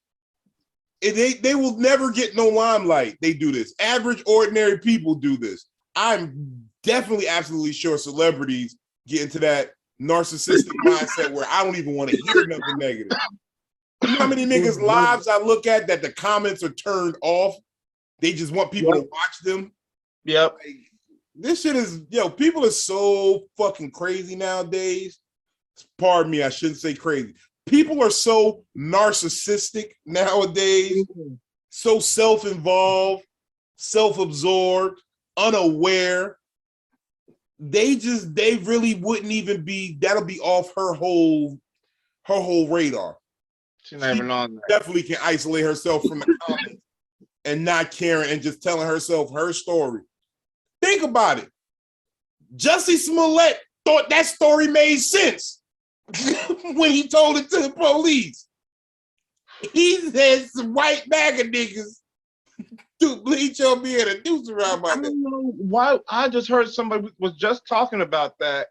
they will never get no limelight. They do this. Average, ordinary people do this. I'm definitely absolutely sure celebrities get into that narcissistic mindset where I don't even want to hear nothing negative. You know how many niggas' lives I look at that the comments are turned off? They just want people to watch them. Yep. Like, this shit is, people are so fucking crazy nowadays. Pardon me, I shouldn't say crazy. People are so narcissistic nowadays, so self-involved, self-absorbed, unaware. They really wouldn't even be, that'll be off her whole radar. She's not even on that. Definitely can isolate herself from the comments and not caring and just telling herself her story. Think about it. Jussie Smollett thought that story made sense when he told it to the police. He said some white bag of niggas to bleach on me and a noose around my neck. I don't know why. I just heard somebody was just talking about that,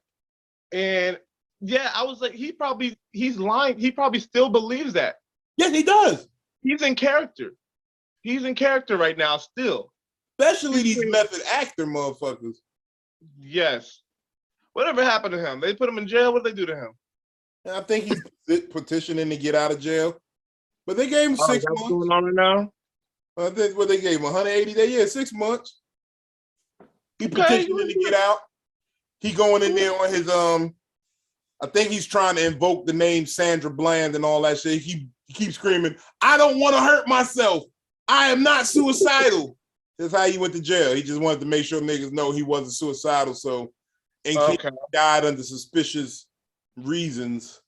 and yeah, I was like, he's lying. He probably still believes that. Yes, he does. He's in character. He's in character right now still. Especially these method actor motherfuckers. Yes. Whatever happened to him? They put him in jail. What did they do to him? And I think he's petitioning to get out of jail. But they gave him 6 months. What's going on right now? What they gave him, 180 days? Yeah, 6 months. He petitioning to get out. He going in there on his I think he's trying to invoke the name Sandra Bland and all that shit. He keeps screaming, I don't want to hurt myself. I am not suicidal. That's how he went to jail. He just wanted to make sure niggas know he wasn't suicidal. So in case he died under suspicious reasons.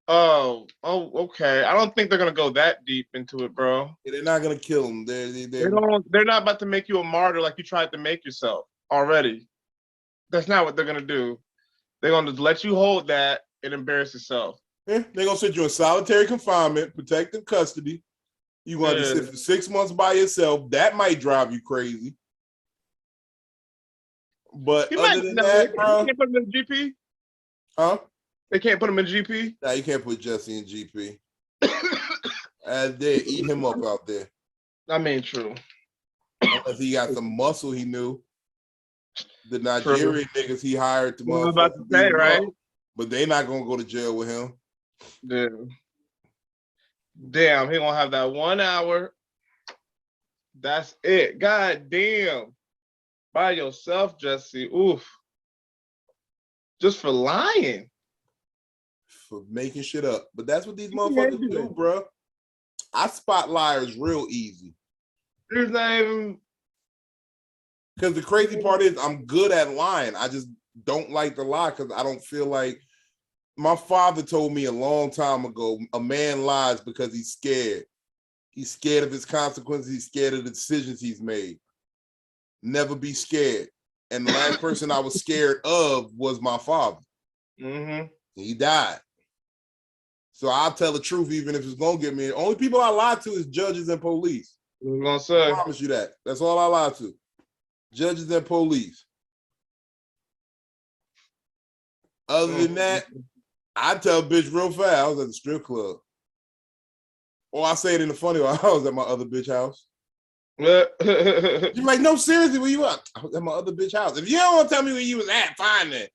Oh, okay. I don't think they're gonna go that deep into it, bro. Yeah, they're not gonna kill him. They're not about to make you a martyr like you tried to make yourself already. That's not what they're gonna do. They're gonna just let you hold that and embarrass yourself. Yeah, they're gonna sit you in solitary confinement, protective custody. You're gonna have to sit for 6 months by yourself. That might drive you crazy. But other than that, bro, you can't put him in GP. Huh? They can't put him in GP. Nah, you can't put Jussie in GP. They eat him up out there. I mean, true. Unless he got some muscle, he knew. The Nigerian niggas he hired to motherfuckers. About to say, right? Up, but they not gonna go to jail with him. Damn, he gonna have that 1 hour. That's it. God damn. By yourself, Jussie. Oof. Just for lying. For making shit up. But that's what these motherfuckers do, bro. I spot liars real easy. There's not even... Because the crazy part is I'm good at lying. I just don't like to lie because I don't feel like... My father told me a long time ago, a man lies because he's scared. He's scared of his consequences. He's scared of the decisions he's made. Never be scared. And the last person I was scared of was my father. He died. So I'll tell the truth, even if it's gonna get me. The only people I lie to is judges and police. Gonna say. I promise you that. That's all I lie to. Judges and police. Other than that, I tell a bitch real fast. I was at the strip club. Or I say it in the funny way. I was at my other bitch house. You're like, no, seriously, where you at? I was at my other bitch house. If you don't want to tell me where you was at, fine then.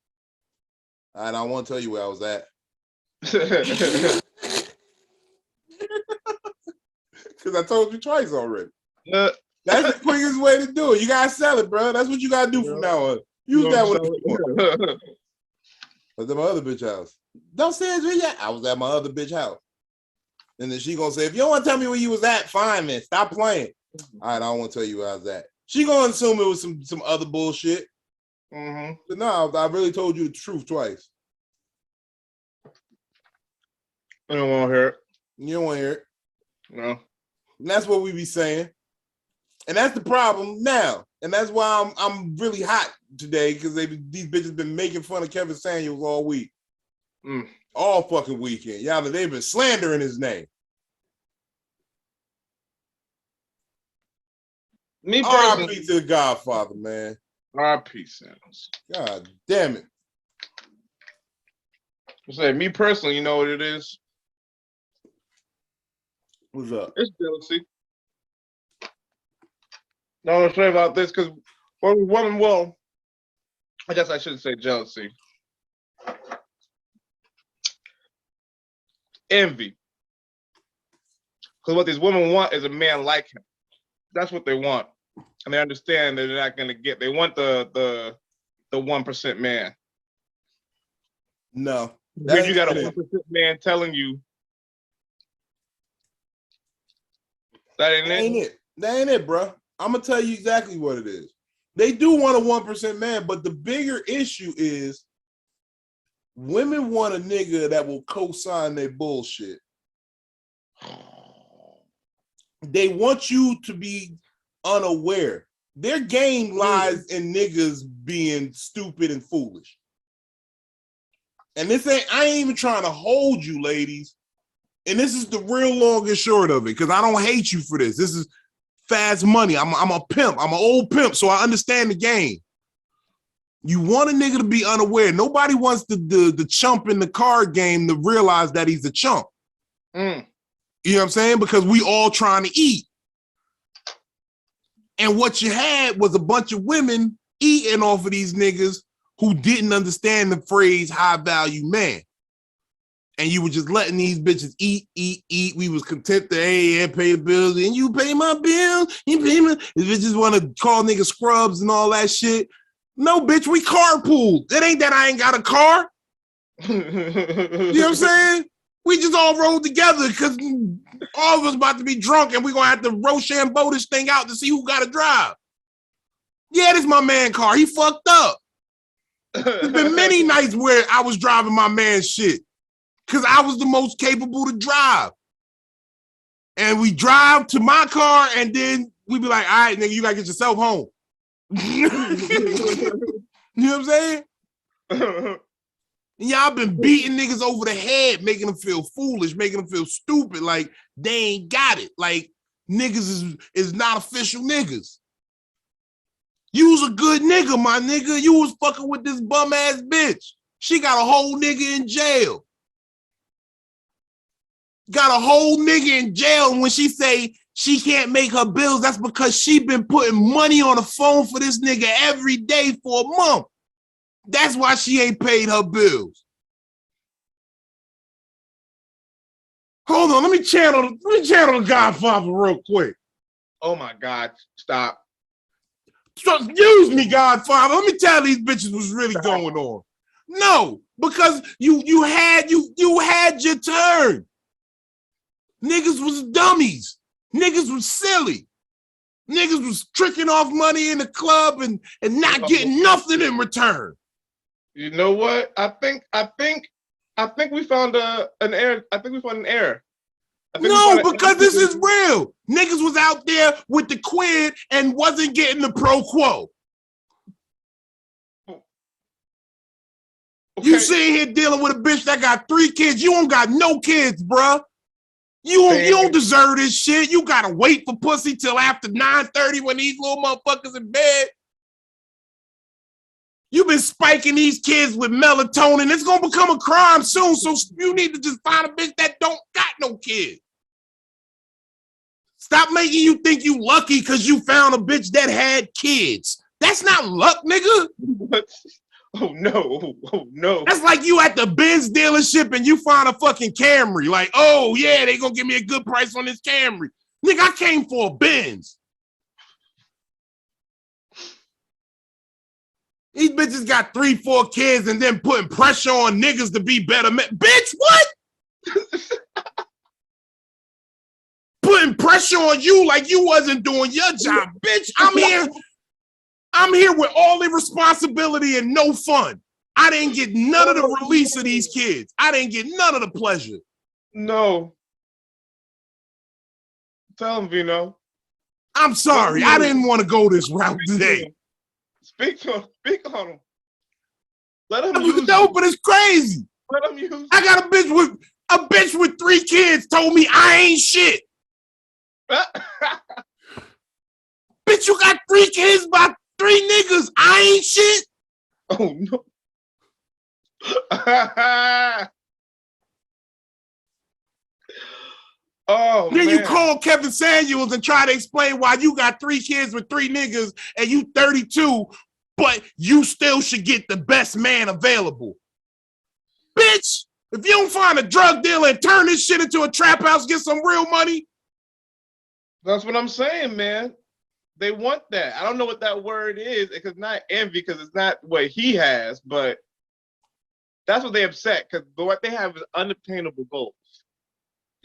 I don't want to tell you where I was at. Because I told you twice already. That's the quickest way to do it. You gotta sell it, bro. That's what you gotta do from now on. Use that one. I was at my other bitch house. Don't say it's where you at. I was at my other bitch house. And then she gonna say, if you don't want to tell me where you was at, fine, man. Stop playing. All right, I don't want to tell you where I was at. She gonna assume it was some other bullshit. But no, I really told you the truth twice. I don't want to hear it. You don't want to hear it. No. And that's what we be saying. And that's the problem now. And that's why I'm really hot today, because these bitches been making fun of Kevin Samuels all week. All fucking weekend. Y'all, they've been slandering his name. Me personally. R.I.P. to the Godfather, man. R.I.P. Samuels. God damn it. I say, me personally, you know what it is? What's up? It's jealousy. No, I'm sorry about this, because well, I guess I shouldn't say jealousy. Envy. Because what these women want is a man like him. That's what they want. And they understand that they're not going to get. They want the 1% man. No. When you got a 1% man telling you that ain't it. That ain't it, bro. I'm going to tell you exactly what it is. They do want a 1% man, but the bigger issue is women want a nigga that will co-sign their bullshit. They want you to be unaware. Their game lies in niggas being stupid and foolish. And I ain't even trying to hold you, ladies. And this is the real long and short of it, because I don't hate you for this. This is fast money. I'm a pimp. I'm an old pimp, so I understand the game. You want a nigga to be unaware. Nobody wants the chump in the card game to realize that he's a chump. You know what I'm saying? Because we all trying to eat. And what you had was a bunch of women eating off of these niggas who didn't understand the phrase high value man. And you were just letting these bitches eat. We was content to pay the bills, and you pay my bill. You pay my. These bitches want to call niggas scrubs and all that shit. No, bitch, we carpooled. It ain't that I ain't got a car. You know what I'm saying? We just all rolled together because all of us about to be drunk, and we're gonna have to Rochambeau this thing out to see who got to drive. Yeah, this my man car. He fucked up. There's been many nights where I was driving my man's shit, because I was the most capable to drive. And we drive to my car, and then we be like, all right, nigga, you gotta get yourself home. You know what I'm saying? Y'all been beating niggas over the head, making them feel foolish, making them feel stupid, like they ain't got it. Like niggas is not official niggas. You was a good nigga, my nigga. You was fucking with this bum ass bitch. She got a whole nigga in jail. Got a whole nigga in jail, and when she say she can't make her bills, that's because she been putting money on the phone for this nigga every day for a month. That's why she ain't paid her bills. Hold on, let me channel the Godfather real quick. Oh my God, stop. Excuse me, Godfather. Let me tell these bitches what's really going on. No, because you had your turn. Niggas was dummies. Niggas was silly. Niggas was tricking off money in the club and not getting nothing in return. You know what? I think we found an error. I think we found an error. No, because this is real. Niggas was out there with the quid and wasn't getting the pro quo. You sitting here dealing with a bitch that got 3 kids. You don't got no kids, bruh. You don't deserve this shit. You gotta wait for pussy till after 9:30 when these little motherfuckers in bed. You've been spiking these kids with melatonin. It's gonna become a crime soon. So you need to just find a bitch that don't got no kids. Stop making you think you lucky because you found a bitch that had kids. That's not luck, nigga. What? Oh no. Oh no. That's like you at the Benz dealership and you find a fucking Camry. Like, oh yeah, they gonna give me a good price on this Camry. Nigga, I came for a Benz. These bitches got 3, 4 kids and then putting pressure on niggas to be better men. Bitch, what? Putting pressure on you like you wasn't doing your job. Bitch, I'm here with all the responsibility and no fun. I didn't get none of the release of these kids. I didn't get none of the pleasure. No. Tell him, Vino. I'm sorry. I didn't want to go this route today. Speak on him. Let him use No, but it's crazy. Let him use I got a bitch with 3 kids told me I ain't shit. Bitch, you got 3 kids by 3 niggas. I ain't shit. Oh no. Oh then man. you call Kevin Samuels and try to explain why you got 3 kids with 3 niggas and you 32, but you still should get the best man available. Bitch, if you don't find a drug dealer and turn this shit into a trap house, get some real money. That's what I'm saying, man. They want that. I don't know what that word is. It's not envy because it's not what he has, but that's what they upset because what they have is unattainable goals.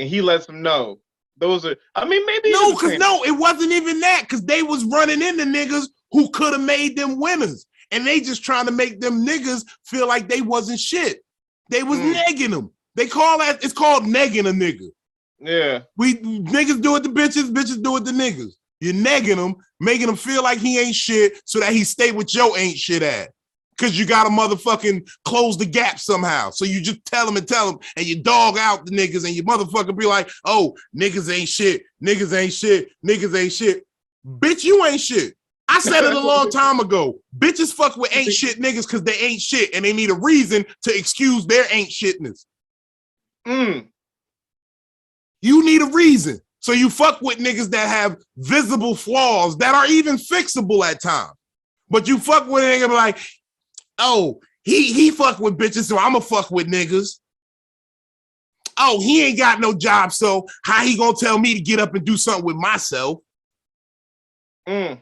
And he lets them know those are, I mean, maybe no, because no, it wasn't even that because they was running into niggas who could have made them winners. And they just trying to make them niggas feel like they wasn't shit. They was negging them. They call that, it's called negging a nigga. Yeah. We niggas do it to bitches, bitches do it to niggas. You're negging him, making him feel like he ain't shit so that he stay with your ain't shit ass. Because you got to motherfucking close the gap somehow. So you just tell him, and you dog out the niggas, and you motherfucking be like, oh, niggas ain't shit, niggas ain't shit, niggas ain't shit. Bitch, you ain't shit. I said it a long time ago. Bitches fuck with ain't shit niggas because they ain't shit, and they need a reason to excuse their ain't shitness. You need a reason. So you fuck with niggas that have visible flaws that are even fixable at times. But you fuck with a nigga like, oh, he fuck with bitches, so I'ma fuck with niggas. Oh, he ain't got no job, so how he gonna tell me to get up and do something with myself? You're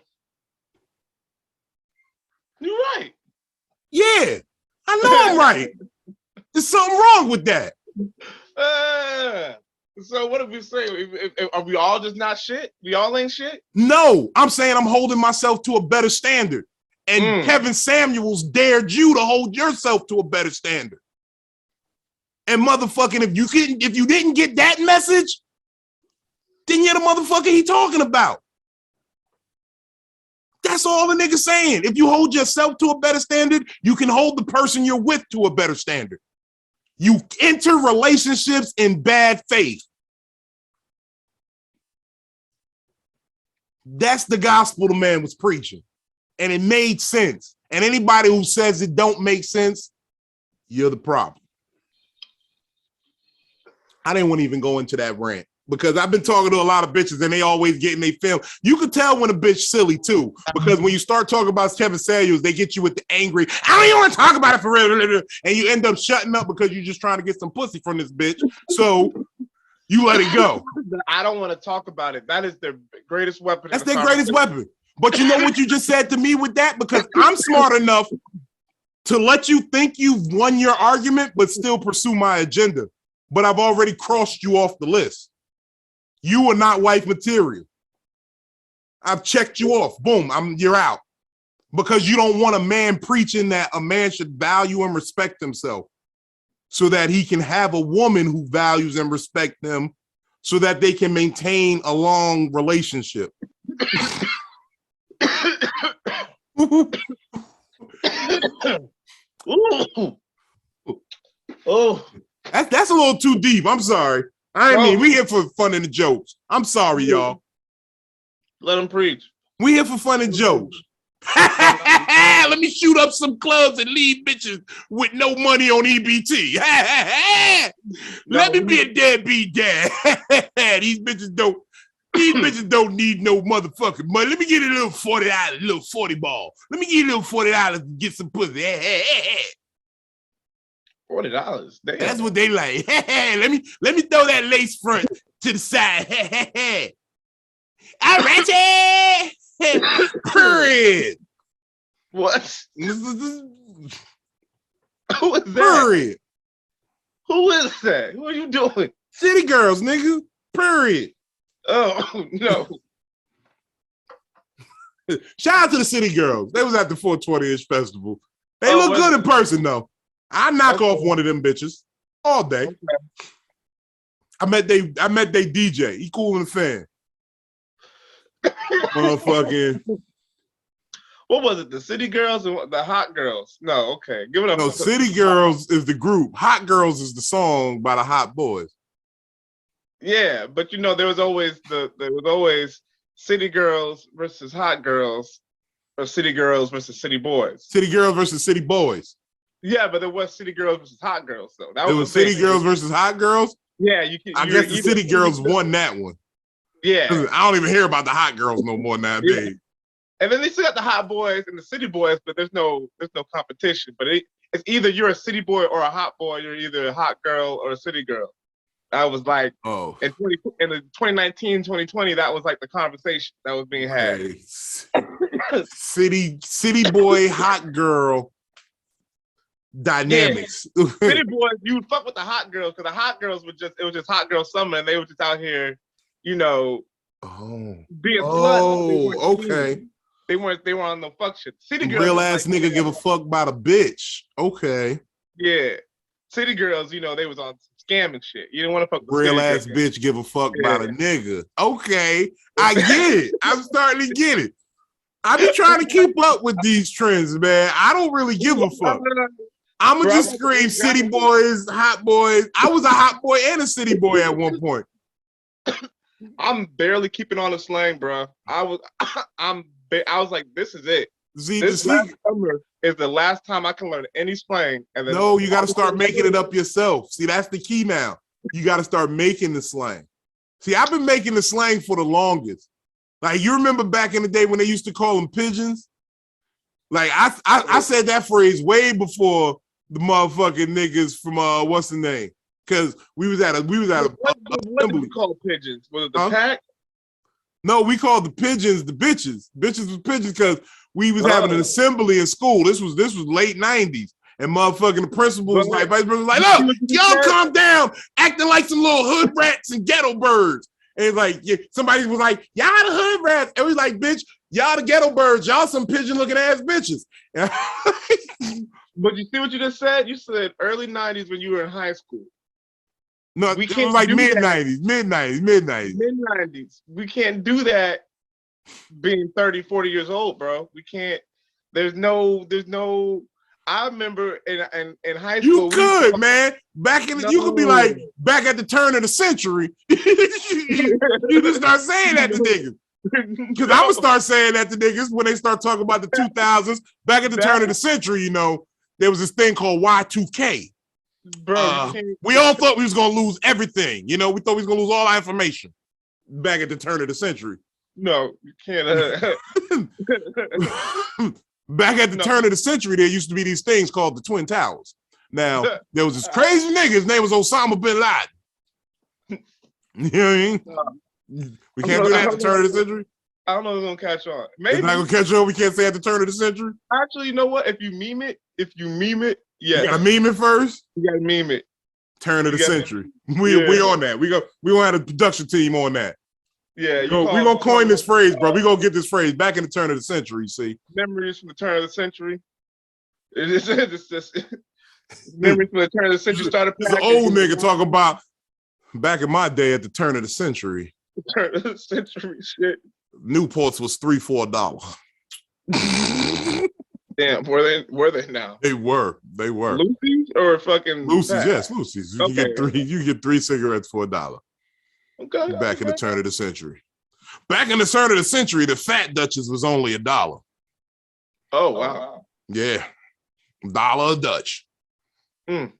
right. Yeah, I know I'm right. There's something wrong with that. So what did we say? Are we all just not shit? We all ain't shit? No, I'm saying I'm holding myself to a better standard. And Kevin Samuels dared you to hold yourself to a better standard. And motherfucking, if you didn't get that message, then you're the motherfucker he talking about. That's all the nigga saying. If you hold yourself to a better standard, you can hold the person you're with to a better standard. You enter relationships in bad faith. That's the gospel the man was preaching. And it made sense. And anybody who says it don't make sense, you're the problem. I didn't want to even go into that rant because I've been talking to a lot of bitches and they always getting they film. You can tell when a bitch silly too, because when you start talking about Kevin Samuels, they get you with the angry, I don't even want to talk about it for real. And you end up shutting up because you're just trying to get some pussy from this bitch. So you let it go. I don't want to talk about it. That is their greatest weapon. That's their greatest weapon. But you know what you just said to me with that? Because I'm smart enough to let you think you've won your argument, but still pursue my agenda. But I've already crossed you off the list. You are not wife material. I've checked you off. Boom, you're out. Because you don't want a man preaching that a man should value and respect himself so that he can have a woman who values and respects them so that they can maintain a long relationship. Oh, that's a little too deep. I'm sorry. I mean, we here for fun and the jokes. I'm sorry, y'all. Let them preach. We here for fun and jokes. Let me shoot up some clubs and leave bitches with no money on EBT. Let me be a deadbeat dad. These bitches don't need no motherfucking money. Let me get a little $40, little 40 ball. Let me get a little $40 to get some pussy. $40. Damn. That's what they like. let me throw that lace front to the side. All right. Period. What? Who is that? Period. Who is that? Who are you doing? City girls, nigga. Period. Oh, no. Shout out to the city girls. They was at the 420-ish festival. They look good in person, though. I knock off one of them bitches all day. Okay. I met they DJ. He cool in the fan. Motherfucking. What was it? The City Girls or the Hot Girls? No, okay. Give it up. No, City Girls is the group. Hot Girls is the song by the Hot Boys. Yeah, but you know, there was always City Girls versus Hot Girls, or City Girls versus City Boys. City Girls versus City Boys. Yeah, but there was City Girls versus Hot Girls, though. It was City Girls versus Hot Girls? Yeah, I guess the City Girls won that one. Yeah. I don't even hear about the Hot Girls no more nowadays. Yeah. And then they still got the Hot Boys and the City Boys, but there's no competition. But it's either you're a City Boy or a Hot Boy. You're either a Hot Girl or a City Girl. That was like, in the 2019, 2020, that was like the conversation that was being had. City Boy, Hot Girl dynamics. Yeah. City Boys, you would fuck with the Hot Girls because the Hot Girls it was just Hot Girl Summer, and they were just out here, you know, being sluts. Okay. They were on no fuck shit. City Girls, real ass nigga give a fuck about a bitch. Okay. Yeah. City Girls, you know, they was on scamming shit. You didn't want to fuck with real ass bitch give a fuck about a nigga. Okay. I get it. I'm starting to get it. I be trying to keep up with these trends, man. I don't really give a fuck. I'ma just scream City Boys, Hot Boys. I was a hot boy and a city boy at one point. I'm barely keeping on the slang, bro. I was like, this is it. See, this last summer is the last time I can learn any slang. And then no, you got to start making it up yourself. See, that's the key now. You got to start making the slang. See, I've been making the slang for the longest. Like, you remember back in the day when they used to call them pigeons? Like, I said that phrase way before the motherfucking niggas from what's the name? Because we was at a what did we call pigeons? Was it the pack? No, we called the pigeons the bitches. Bitches was pigeons because we was having an assembly in school. This was late 90s. And motherfucking the principal was like, vice principal was like, look, y'all calm down, acting like some little hood rats and ghetto birds. And it's like, yeah, somebody was like, y'all the hood rats. And we was like, bitch, y'all the ghetto birds. Y'all some pigeon looking ass bitches. But you see what you just said? You said early 90s when you were in high school. No, it was like mid-90s. We can't do that being 30, 40 years old, bro. We can't. There's no, I remember in high school. You could, man. Back in you could be like, back at the turn of the century. You just start saying that to niggas. Because I'm going to start saying that to niggas when they start talking about the 2000s. Back at the turn of the century, you know, there was this thing called Y2K. Bro, we all thought we was gonna lose everything. You know, we thought we was gonna lose all our information back at the turn of the century. No, you can't. Back at the turn of the century, there used to be these things called the Twin Towers. Now, there was this crazy nigga, his name was Osama bin Laden. You know what I mean? We can't do that at the turn of the century. I don't know if it's gonna catch on. Maybe it's not gonna catch on. We can't say at the turn of the century. Actually, you know what? If you meme it, yeah. You gotta meme it first. You gotta meme it. Turn of the century. We on that. We gonna have a production team on that. Yeah. We gonna coin this phrase, bro. We gonna get this phrase back in the turn of the century. You see. Memories from the turn of the century. It's just memories from the turn of the century started. It's an old nigga talking about back in my day at the turn of the century. The turn of the century shit. Newports was $3-4. Damn, were they now? They were. Lucy's or fucking Lucy's, Pat? yes, Lucy's. You can get three cigarettes for $1. Okay. Back in the turn of the century. Back in the turn of the century, the Fat Dutchess was only $1. Oh wow. Yeah. $1 a Dutch. Mm.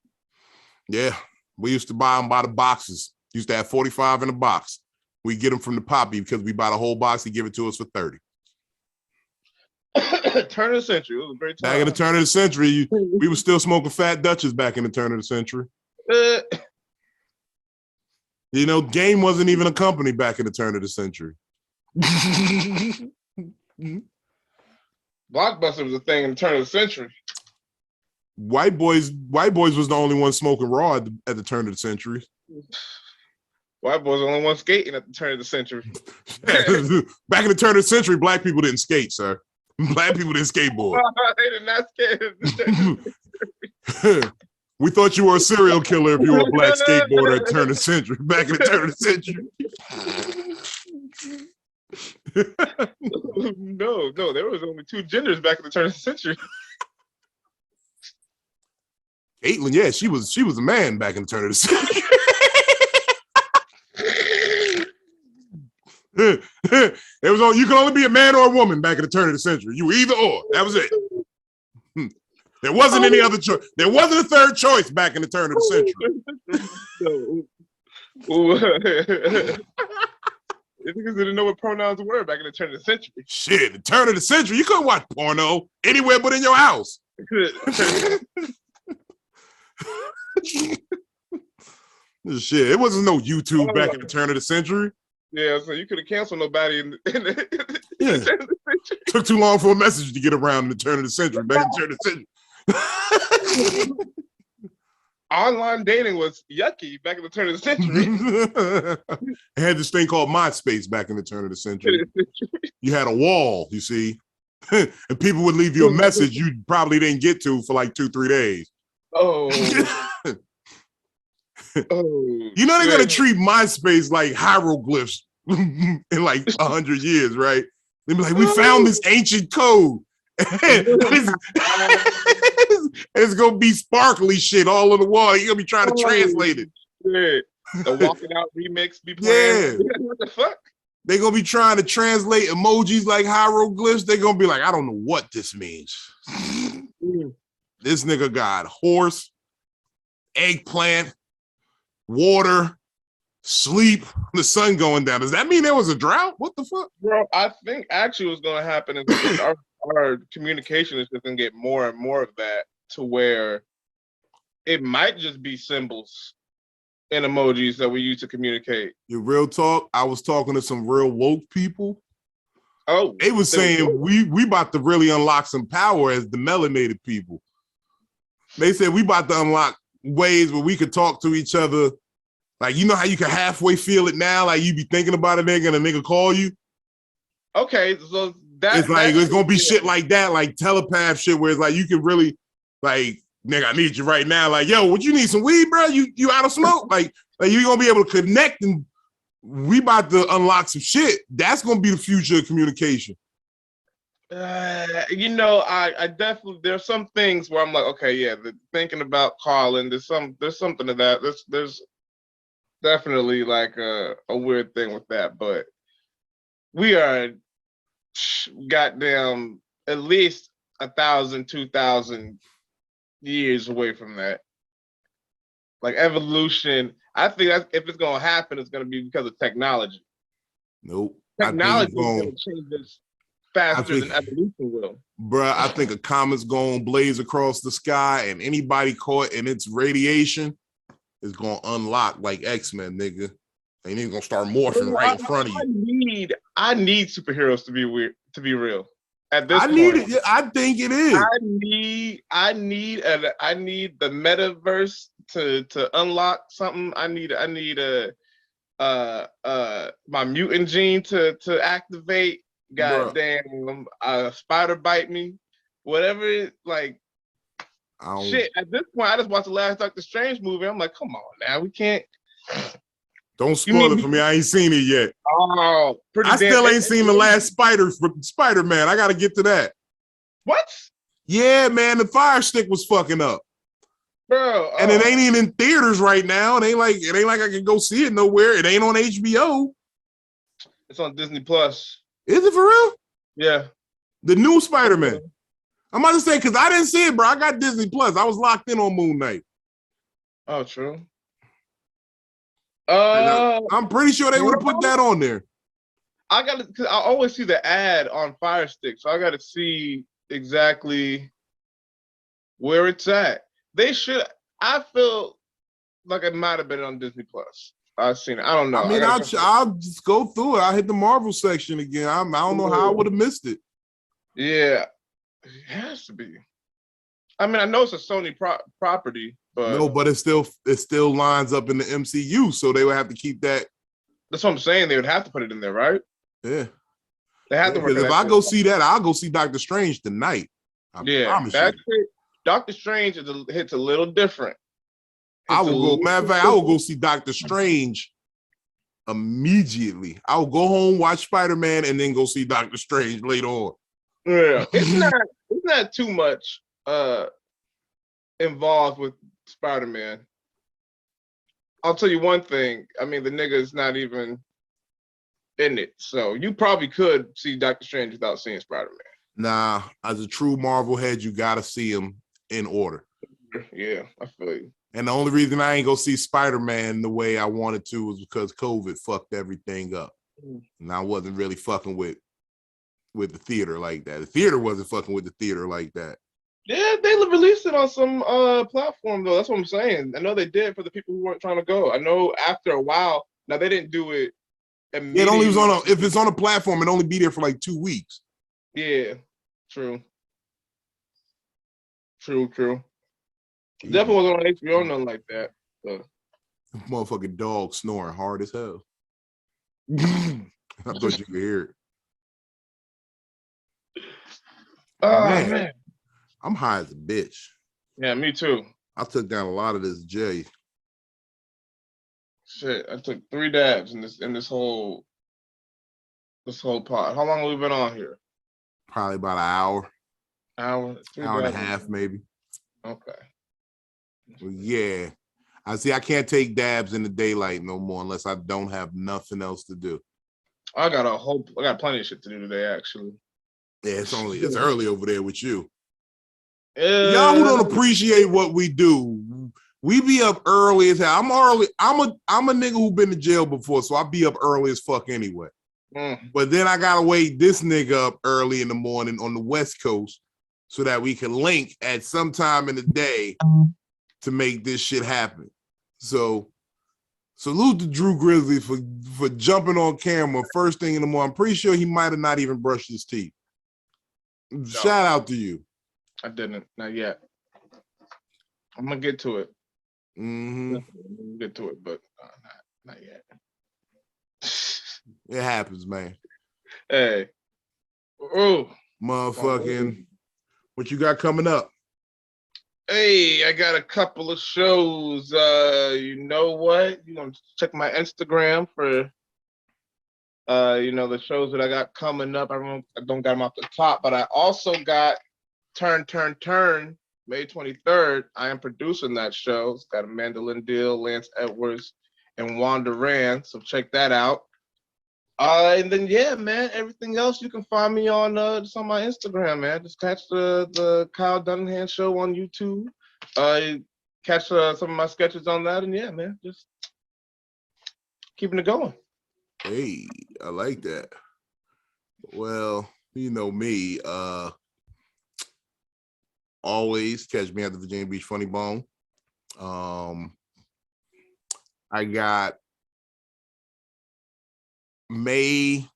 Yeah. We used to buy them by the boxes. Used to have 45 in a box. We get them from the poppy because we buy the whole box. He give it to us for 30. Turn of the century. It was a great time. Back in the turn of the century, we were still smoking Fat Dutchess back in the turn of the century. You know, Game wasn't even a company back in the turn of the century. Blockbuster was a thing in the turn of the century. White boys was the only one smoking raw at the turn of the century. White boys were the only one skating at the turn of the century. Back in the turn of the century, black people didn't skate, sir. Black people didn't skateboard. They did not skate. We thought you were a serial killer if you were a black skateboarder at the turn of the century. Back in the turn of the century. No, there was only 2 genders back in the turn of the century. Caitlyn, yeah, she was a man back in the turn of the century. It was you could only be a man or a woman back in the turn of the century. You were either or. That was it. There wasn't any other choice. There wasn't a third choice back in the turn of the century. Niggas didn't know what pronouns were back in the turn of the century. Shit, the turn of the century, you couldn't watch porno anywhere but in your house. Shit, it wasn't no YouTube back in the turn of the century. Yeah, so you could have canceled nobody in the turn of the century. Took too long for a message to get around in the turn of the century. Back in the turn of the century. Online dating was yucky back in the turn of the century. It had this thing called MySpace back in the turn of the century. You had a wall, you see, and people would leave you a message you probably didn't get to for like 2-3 days. Oh. You know they're gonna treat MySpace like hieroglyphs in like 100 years, right? They be like, we found this ancient code. It's gonna be sparkly shit all on the wall. You're gonna be trying to translate it. Yeah. The Walking Out remix be playing. Yeah. What the fuck? They're gonna be trying to translate emojis like hieroglyphs. They're gonna be like, I don't know what this means. This nigga got horse, eggplant, water, sleep, the sun going down. Does that mean there was a drought? What the fuck? Bro, I think actually what's going to happen is our communication is just going to get more and more of that to where it might just be symbols and emojis that we use to communicate. Your real talk, I was talking to some real woke people. Oh. They was saying we about to really unlock some power as the melanated people. They said we about to unlock ways where we could talk to each other. Like, you know how you can halfway feel it now? Like you be thinking about a nigga and a nigga call you? Okay, so it's like, it's gonna be shit like that, like telepath shit, where it's like you can really, like, nigga, I need you right now. Like, yo, would you need some weed, bro? You out of smoke? like you gonna be able to connect, and we about to unlock some shit. That's gonna be the future of communication. You know, I definitely, there's some things where I'm like, okay, yeah, thinking about calling, there's something to that. There's definitely like a weird thing with that, but we are goddamn at least 1,000, 2,000 years away from that. Like evolution, I think that's, if it's gonna happen, it's gonna be because of technology. Nope. Technology is gonna change this faster than evolution will. Bruh, I think a comet's gonna blaze across the sky, and anybody caught in its radiation is gonna unlock like X-Men, nigga. And he's gonna start morphing right in front of you. I need superheroes to be weird, to be real. At this point, I think it is. I need the metaverse to unlock something. I need my mutant gene to activate. Goddamn, spider bite me, whatever it, like shit. At this point, I just watched the last Doctor Strange movie. I'm like, come on now, we can't. Don't spoil it for me. I ain't seen it yet. Oh, I still ain't seen the last Spider-Man. I got to get to that. What? Yeah, man, the Fire Stick was fucking up. Bro, and it ain't even in theaters right now. It ain't like I can go see it nowhere. It ain't on HBO. It's on Disney Plus. Is it for real? Yeah. The new Spider-Man. I'm about to say, because I didn't see it, bro. I got Disney Plus. I was locked in on Moon Knight. Oh, true. I'm pretty sure they would have put that on there. I got to, because I always see the ad on Fire Stick, so I got to see exactly where it's at. They should. I feel like it might have been on Disney Plus. I've seen it. I don't know. I mean, I'll just go through it. I'll hit the Marvel section again. I don't know how I would have missed it. Yeah, it has to be. I mean, I know it's a Sony property, but no, but it still lines up in the MCU, so they would have to keep that. That's what I'm saying. They would have to put it in there, right? Yeah, they have to. Because if I go see that, I'll go see Doctor Strange tonight. I promise you. Doctor Strange hits a little different. I will go. Matter of fact, I will go see Doctor Strange immediately. I will go home, watch Spider-Man, and then go see Doctor Strange later on. Yeah, it's not too much involved with Spider-Man. I'll tell you one thing. I mean, the nigga is not even in it, so you probably could see Doctor Strange without seeing Spider-Man. Nah, as a true Marvel head, you gotta see him in order. Yeah, I feel you. And the only reason I ain't go see Spider-Man the way I wanted to was because COVID fucked everything up. And I wasn't really fucking with the theater like that. The theater wasn't fucking with the theater like that. Yeah, they released it on some platform though. That's what I'm saying. I know they did for the people who weren't trying to go. I know after a while. Now they didn't do it immediately. It only was if it's on a platform, it only be there for like 2 weeks. Yeah, true. Definitely wasn't on HBO, nothing like that. So. Motherfucking dog snoring hard as hell. I thought you could hear it. Oh man. I'm high as a bitch. Yeah, me too. I took down a lot of this J. Shit, I took 3 dabs in this whole pot. How long have we been on here? Probably about an hour. Hour and a half, maybe. Okay. Well, yeah. I can't take dabs in the daylight no more unless I don't have nothing else to do. I got plenty of shit to do today, actually. Yeah, it's early over there with you. Y'all who don't appreciate what we do, we be up early as hell. I'm a nigga who been to jail before, so I be up early as fuck anyway. But then I gotta wake this nigga up early in the morning on the West Coast so that we can link at some time in the day to make this shit happen. So salute to Drew Grizzly for jumping on camera first thing in the morning. I'm pretty sure he might have not even brushed his teeth. No. Shout out to you. I didn't, not yet. I'm gonna get to it. Get to it, but not yet. It happens, man. Hey. Oh. Motherfucking. What you got coming up? Hey, I got a couple of shows. You know what? You want to check my Instagram for the shows that I got coming up. I don't got them off the top, but I also got Turn, May 23rd. I am producing that show. It's got Amanda Lindell, Lance Edwards, and Wanda Rand. So check that out. And then yeah, man, everything else you can find me on just on my Instagram, man. Just catch the Kyle Dunningham show on YouTube. Catch some of my sketches on that, and yeah, man, just keeping it going. Hey, I like that. Well, you know me. Always catch me at the Virginia Beach Funny Bone. I got May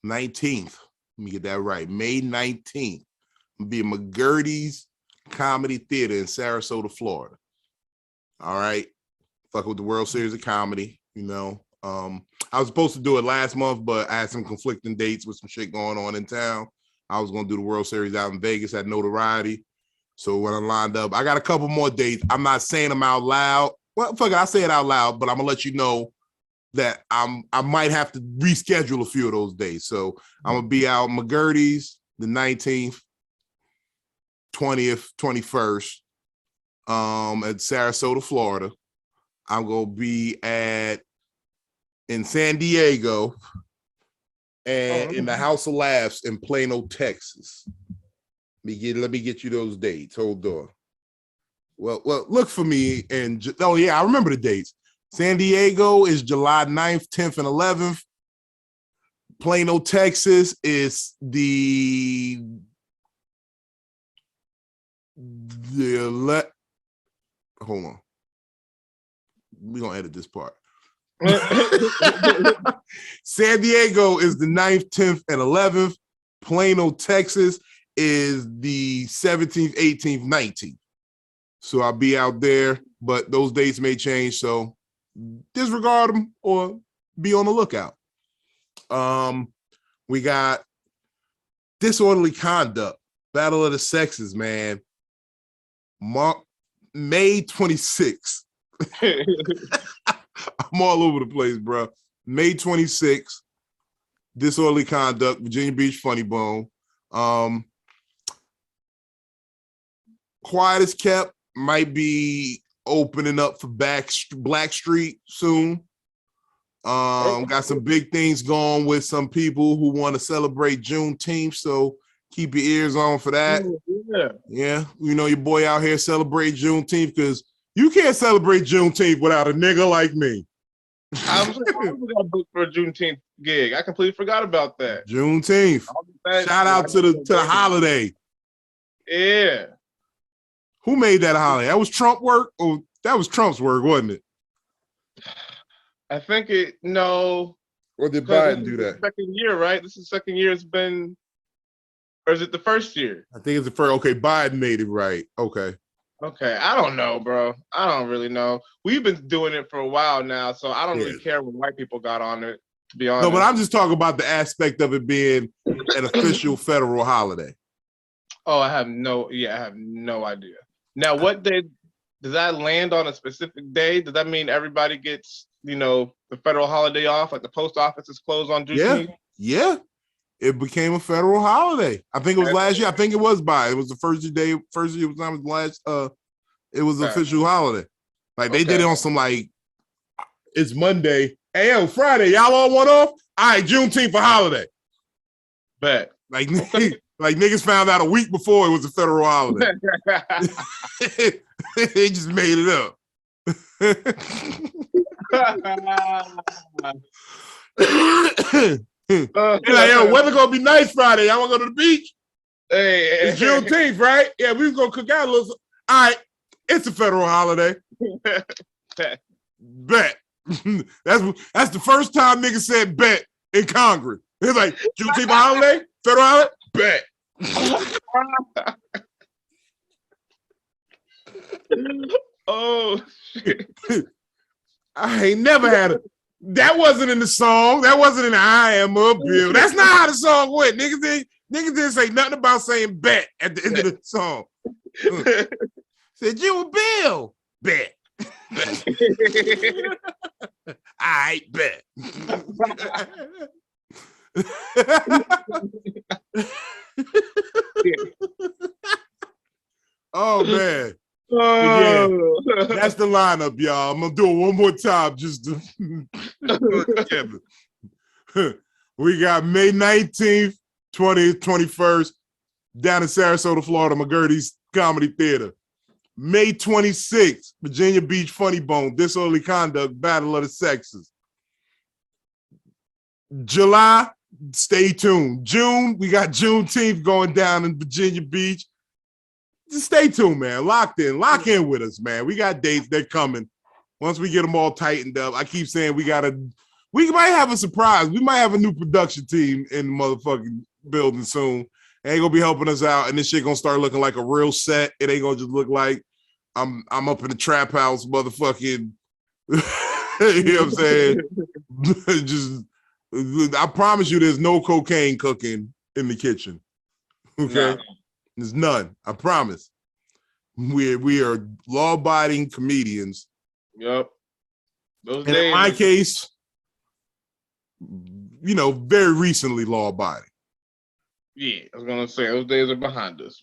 19th. Let me get that right. May 19th. I'll be at McGurdy's Comedy Theater in Sarasota, Florida. All right. Fuck with the World Series of Comedy, you know. I was supposed to do it last month, but I had some conflicting dates with some shit going on in town. I was going to do the World Series out in Vegas at Notoriety. So when I lined up, I got a couple more dates. I'm not saying them out loud. Well, fuck it, I say it out loud, but I'm going to let you know that I might have to reschedule a few of those days. So I'm going to be out McGurdy's the 19th. 20th, 21st, at Sarasota, Florida. I'm gonna be in San Diego and in the House of Laughs in Plano, Texas. Let me get you those dates. Hold on. Well, look for me. And I remember the dates. San Diego is July 9th, 10th, and 11th. Plano, Texas is hold on. We're gonna edit this part. San Diego is the 9th, 10th, and 11th. Plano, Texas is the 17th, 18th, 19th. So I'll be out there, but those dates may change. So disregard them or be on the lookout. We got Disorderly Conduct, Battle of the Sexes, man. May 26th. I'm all over the place, bro. May 26th, Disorderly Conduct, Virginia Beach Funny Bone. Quiet as Kept might be opening up for Blackstreet soon. Got some big things going with some people who want to celebrate Juneteenth, so keep your ears on for that. Yeah, you know your boy out here celebrating Juneteenth because you can't celebrate Juneteenth without a nigga like me. I was gonna book for a Juneteenth gig. I completely forgot about that. Juneteenth. Shout out to the holiday. Yeah. Who made that holiday? That was Trump work, or that was Trump's work, wasn't it? I think no. Or did Biden do that? Second year, right? This is the second year it's been, or is it the first year? I think it's the first. Okay, Biden made it right. Okay. Okay, I don't know, bro. I don't really know. We've been doing it for a while now, so I don't really care when white people got on it, to be honest. No, but I'm just talking about the aspect of it being an official federal holiday. Oh, I have no idea. Now, what day does that land on? A specific day? Does that mean everybody gets, the federal holiday off? Like the post office is closed on Juneteenth? Yeah. It became a federal holiday. I think it was last year. I think it was It was the first year was last. It was an official holiday. Like they did it on some like, it's Monday. Hey, yo, Friday, y'all all want off? All right, Juneteenth for holiday. Bet. Like, like niggas found out a week before it was a federal holiday. They just made it up. They're like, yo, weather gonna be nice Friday. Y'all wanna go to the beach? Hey, it's Juneteenth, right? Yeah, we was gonna cook out a little. All right, it's a federal holiday. Bet. That's the first time niggas said bet in Congress. It's like Juneteenth holiday, federal holiday, bet. Oh shit. I ain't never had it. That wasn't in the song. That wasn't in the I am a bill. That's not how the song went. Niggas didn't say nothing about saying bet at the end of the song. Said you a bill. Bet. I bet. Oh man. Yeah, that's the lineup, y'all. I'm gonna do it one more time just to put it together. We got May 19th, 20th, 21st, down in Sarasota, Florida, McGurdy's Comedy Theater. May 26th, Virginia Beach Funny Bone, Disorderly Conduct, Battle of the Sexes. July, stay tuned. June, we got Juneteenth going down in Virginia Beach. Just stay tuned, man. Lock in with us, man. We got dates, they're coming. Once we get them all tightened up, I keep saying we might have a surprise. We might have a new production team in the motherfucking building soon. They ain't gonna be helping us out, and this shit gonna start looking like a real set. It ain't gonna just look like I'm up in the trap house, motherfucking. You know what I'm saying? Just, I promise you, there's no cocaine cooking in the kitchen. Okay. No. There's none. I promise. We are law-abiding comedians. Yep. And in my case, very recently law-abiding. Yeah, I was gonna say those days are behind us.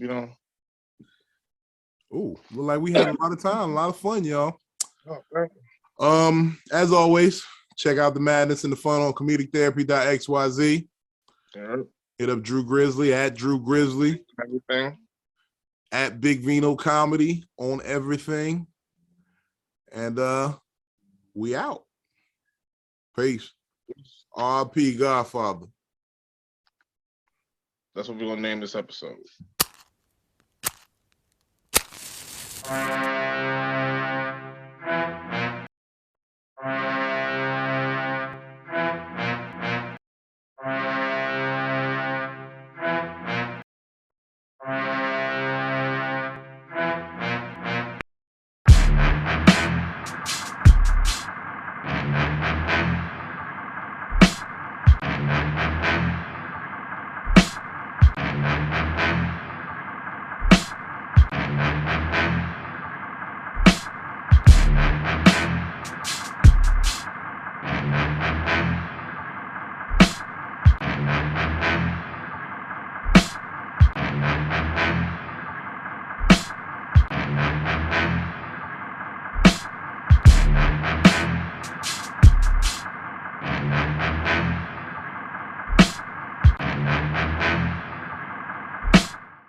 Oh, look like we had a lot of time, a lot of fun, y'all. Oh, thank you. As always, check out the madness and the fun on ComedicTherapy.xyz. Yeah. Hit up Drew Grizzly at Drew Grizzly. Everything. At Big Vino Comedy on everything. And we out. Peace. R.P. Godfather. That's what we're gonna name this episode.